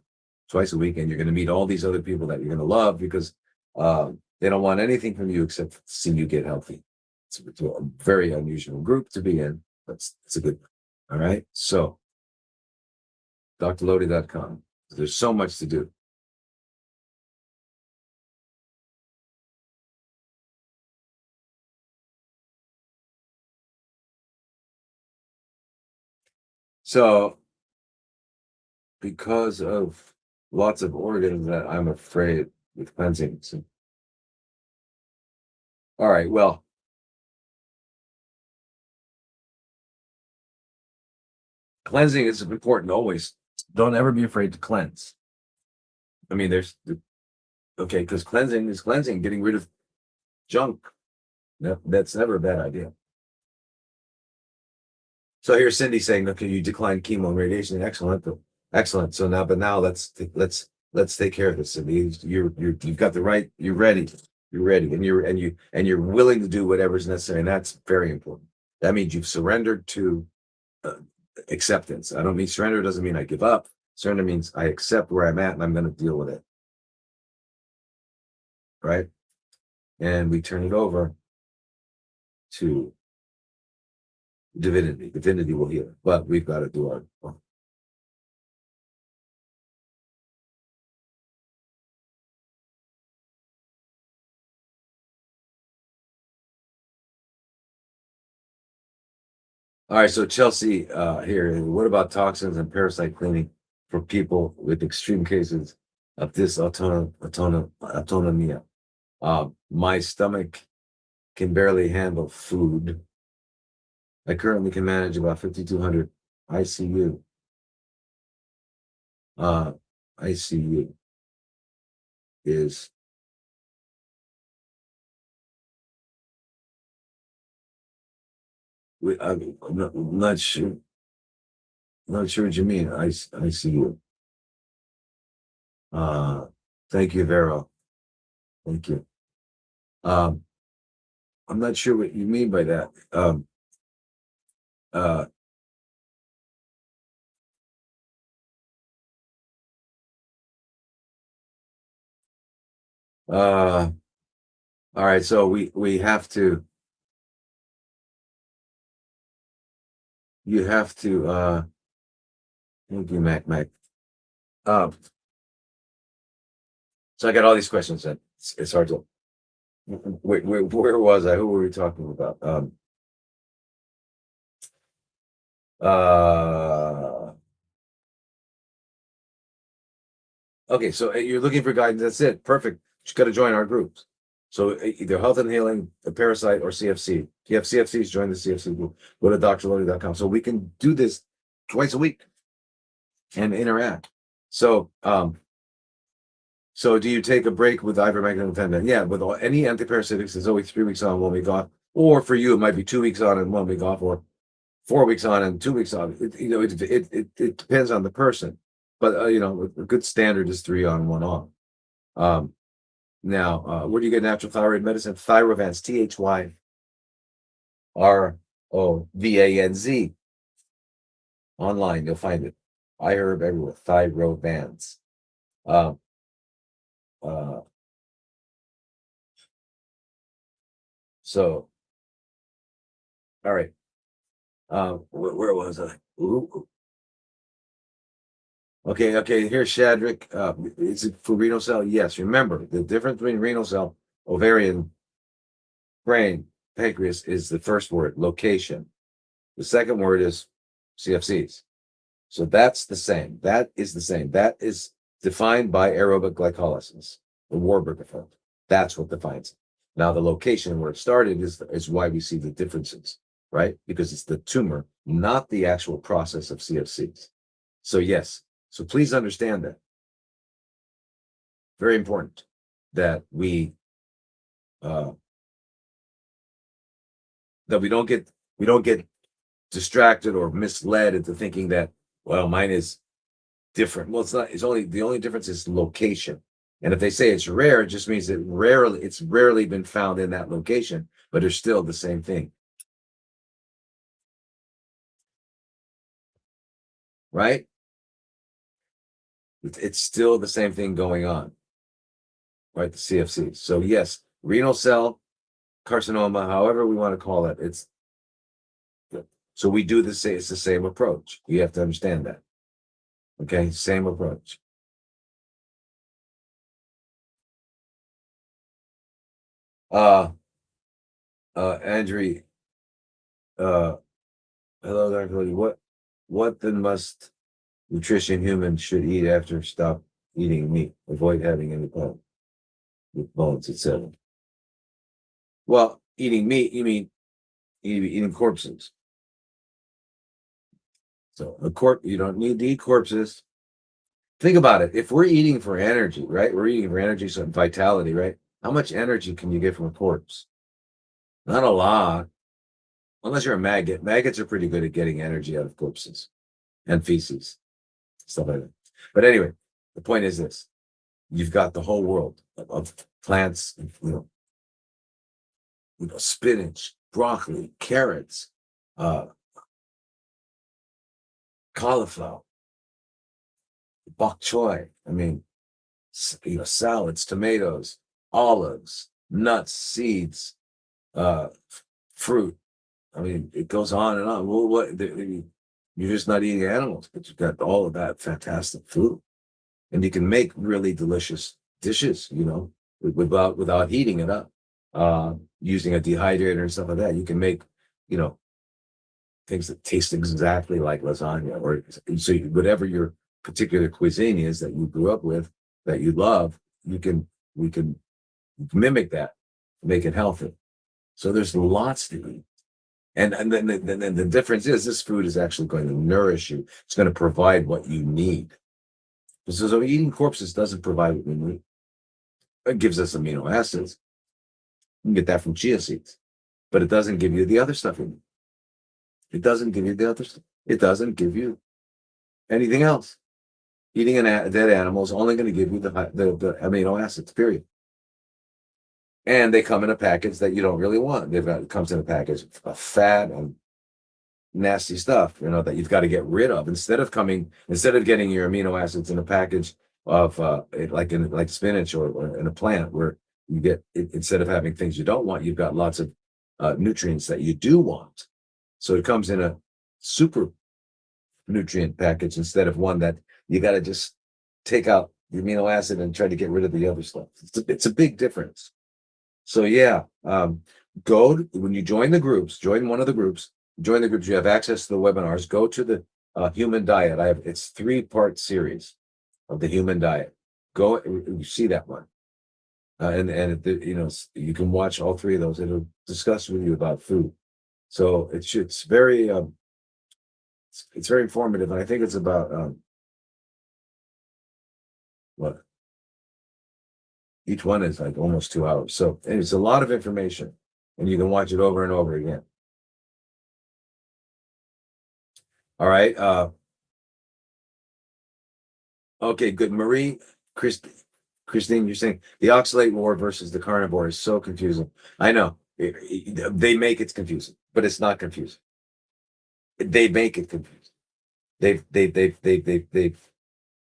twice a week, and you're going to meet all these other people that you're going to love, because they don't want anything from you except to see you get healthy. It's a very unusual group to be in, but it's a good one. All right. So drlodi.com. There's so much to do. So because of lots of organs that I'm afraid with cleansing. So, all right, well, cleansing is important always. Don't ever be afraid to cleanse. I mean, because cleansing is cleansing, getting rid of junk. That's never a bad idea. So here's Cindy saying, okay, you declined chemo and radiation. Excellent. So now let's take care of this, Cindy. You've got the right. You're ready, and you're willing to do whatever's necessary, and that's very important. That means you've surrendered to acceptance. I don't mean surrender doesn't mean I give up. Surrender means I accept where I'm at, and I'm going to deal with it. Right? And we turn it over to divinity. Divinity will heal it, but we've got to do our part. All right, so Chelsea here. What about toxins and parasite cleaning for people with extreme cases of dysautonomia? My stomach can barely handle food. I currently can manage about 5,200 ICU. ICU is I'm not sure. Not sure what you mean. ICU. Thank you, Vero. Thank you. I'm not sure what you mean by that. All right, so we have to. You have to. Thank you, Mac. So I got all these questions that it's hard to. Where was I? Who were we talking about? Okay, so you're looking for guidance. That's it. Perfect. Just got to join our groups. So either health and healing, the parasite, or CFC. If you have CFCs, join the CFC group. Go to drlodi.com. So we can do this twice a week and interact. So, so do you take a break with ivermectin and fentanyl? Yeah, with any antiparasitics, it's always 3 weeks on, 1 week off. Or for you, it might be 2 weeks on and 1 week off, or 4 weeks on and 2 weeks off. It depends on the person, but a good standard is 3 on, 1 off. Now, where do you get natural thyroid medicine? Thyrovans, Thyrovanz. Online, you'll find it. iHerb everywhere. Thyrovans. Um, uh, so, all right. Where was I? Ooh. Okay. Here's Shadrick. Is it for renal cell? Yes. Remember, the difference between renal cell, ovarian, brain, pancreas is the first word, location. The second word is CFCs. So that's the same. That is the same. That is defined by aerobic glycolysis, the Warburg effect. That's what defines it. Now, the location where it started is why we see the differences, right? Because it's the tumor, not the actual process of CFCs. So yes, so please understand that. Very important that we don't get distracted or misled into thinking that, well, mine is different. Well, it's not. It's only the only difference is location. And if they say it's rare, it just means that it's rarely been found in that location, but it's still the same thing, right? It's still the same thing going on, right? The CFC. So yes, renal cell carcinoma, however we want to call it, it's so we do the same. It's the same approach. You have to understand that. Okay, same approach. Andrew, uh, hello, Dr. Lodi. What then must nutrition humans should eat after stop eating meat? Avoid having any problem with bones, etc. Well, eating meat, you mean eating corpses. So you don't need to eat corpses. Think about it. If we're eating for energy, right? We're eating for energy, so vitality, right? How much energy can you get from a corpse? Not a lot, unless you're a maggot. Maggots are pretty good at getting energy out of corpses and feces, stuff like that. But anyway, the point is this: you've got the whole world of plants, spinach, broccoli, carrots, cauliflower, bok choy. I mean, salads, tomatoes, olives, nuts, seeds, fruit. I mean, it goes on and on. Well, you're just not eating animals, but you've got all of that fantastic food, and you can make really delicious dishes. Without heating it up, using a dehydrator and stuff like that. You can make, things that taste exactly like lasagna, or so whatever your particular cuisine is that you grew up with that you love. We can mimic that, make it healthy. So there's lots to eat. And then the difference is this food is actually going to nourish you. It's going to provide what you need. So eating corpses doesn't provide what we need. It gives us amino acids. You can get that from chia seeds, but it doesn't give you the other stuff in it. It doesn't give you the other stuff. It doesn't give you anything else. Eating a dead animal is only going to give you the amino acids, period. And they come in a package that you don't really want. It comes in a package of fat and nasty stuff, that you've got to get rid of. Instead of getting your amino acids in a package of like spinach or in a plant, where you get instead of having things you don't want, you've got lots of nutrients that you do want. So it comes in a super nutrient package instead of one that you got to just take out the amino acid and try to get rid of the other stuff. It's a big difference. So yeah, when you join the groups, join one of the groups, you have access to the webinars. Go to the human diet. It's 3-part series of the human diet. Go, you see that one. You can watch all 3 of those. It'll discuss with you about food. So it's very informative, and I think it's about what each one is like almost 2 hours. So it's a lot of information, and you can watch it over and over again. All right. Okay, good. Christine, you're saying the oxalate war versus the carnivore is so confusing. I know. They make it confusing, but it's not confusing. They make it confusing. They've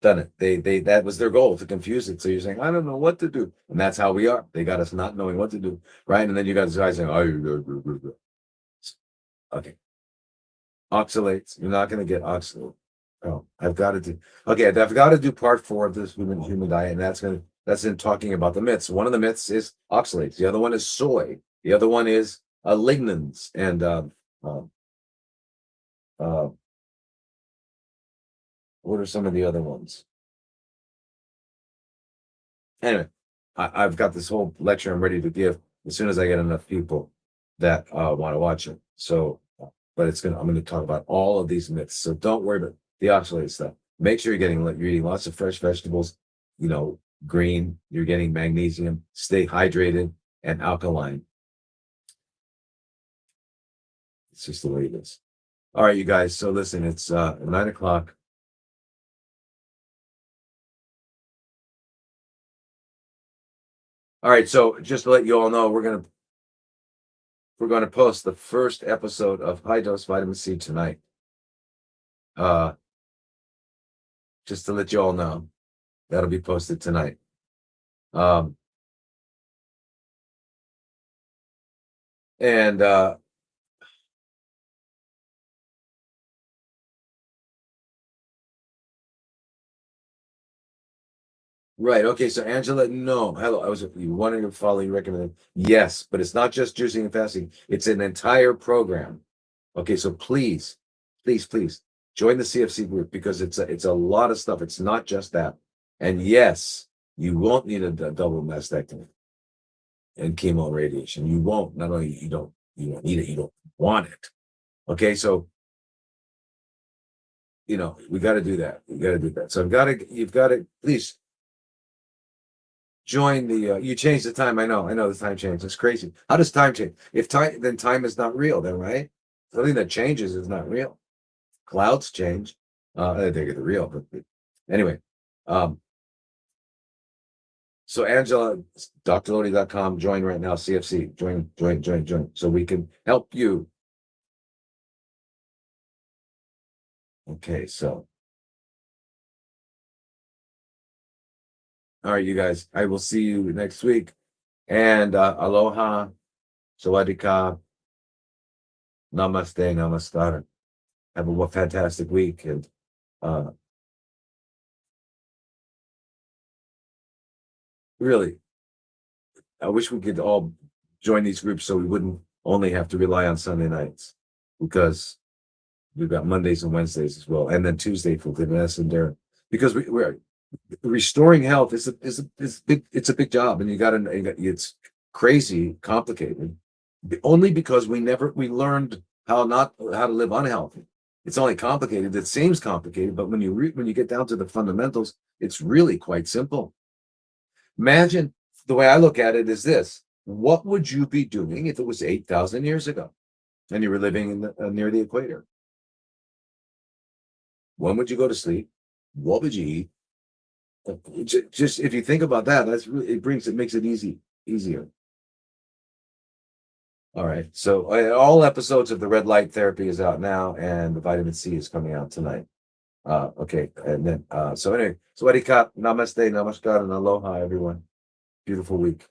done it. They that was their goal, to confuse it. So you're saying, I don't know what to do. And that's how we are. They got us not knowing what to do. Right. And then you got this guy saying, oh, okay. Oxalates. You're not going to get oxalate. Oh, I've got to do. Okay, I've got to do part 4 of this human diet, and that's in talking about the myths. One of the myths is oxalates. The other one is soy. The other one is lignans, and uh, uh, what are some of the other ones? Anyway, I've got this whole lecture I'm ready to give as soon as I get enough people that want to watch it. So, but I'm going to talk about all of these myths. So don't worry about the oxalate stuff. Make sure you're eating lots of fresh vegetables, green, you're getting magnesium, stay hydrated and alkaline. It's just the way it is. All right, you guys. So listen, it's 9 o'clock. All right, so just to let you all know, we're gonna post the first episode of High Dose Vitamin C tonight. Just to let you all know, that'll be posted tonight. And right, okay, so Angela, no, hello, I was you wanting to follow you recommended. Yes, but it's not just juicing and fasting, it's an entire program. Okay, so please, please join the CFC group, because it's a lot of stuff. It's not just that. And yes, you won't need a double mastectomy and chemo and radiation. You won't. Not only you don't need it, you don't want it. Okay, so we got to do that. We got to do that. So you've got to please join the. You changed the time. I know the time changed. It's crazy. How does time change? If time, then time is not real. Then right? Something that changes is not real. Clouds change. I think it's real, but anyway. So Angela, drlodi.com, join right now, CFC, join, so we can help you. Okay, so. All right, you guys, I will see you next week. And aloha, sawadee namaste, namaskar. Have a fantastic week. And really, I wish we could all join these groups so we wouldn't only have to rely on Sunday nights, because we've got Mondays and Wednesdays as well, and then Tuesday for Vanessa and Darren, because we're restoring health is big. It's a big job, and it's crazy complicated, only because we learned how to live unhealthy. It's only complicated. It seems complicated, but when you get down to the fundamentals, it's really quite simple. Imagine, the way I look at it is this: what would you be doing if it was 8,000 years ago and you were living near the equator? When would you go to sleep? What would you eat? Just if you think about that, it makes it easier. All right. So all episodes of the red light therapy is out now, and the vitamin C is coming out tonight. Okay. And then so anyway, Swadee Kap, namaste, namaskar, and aloha, everyone. Beautiful week.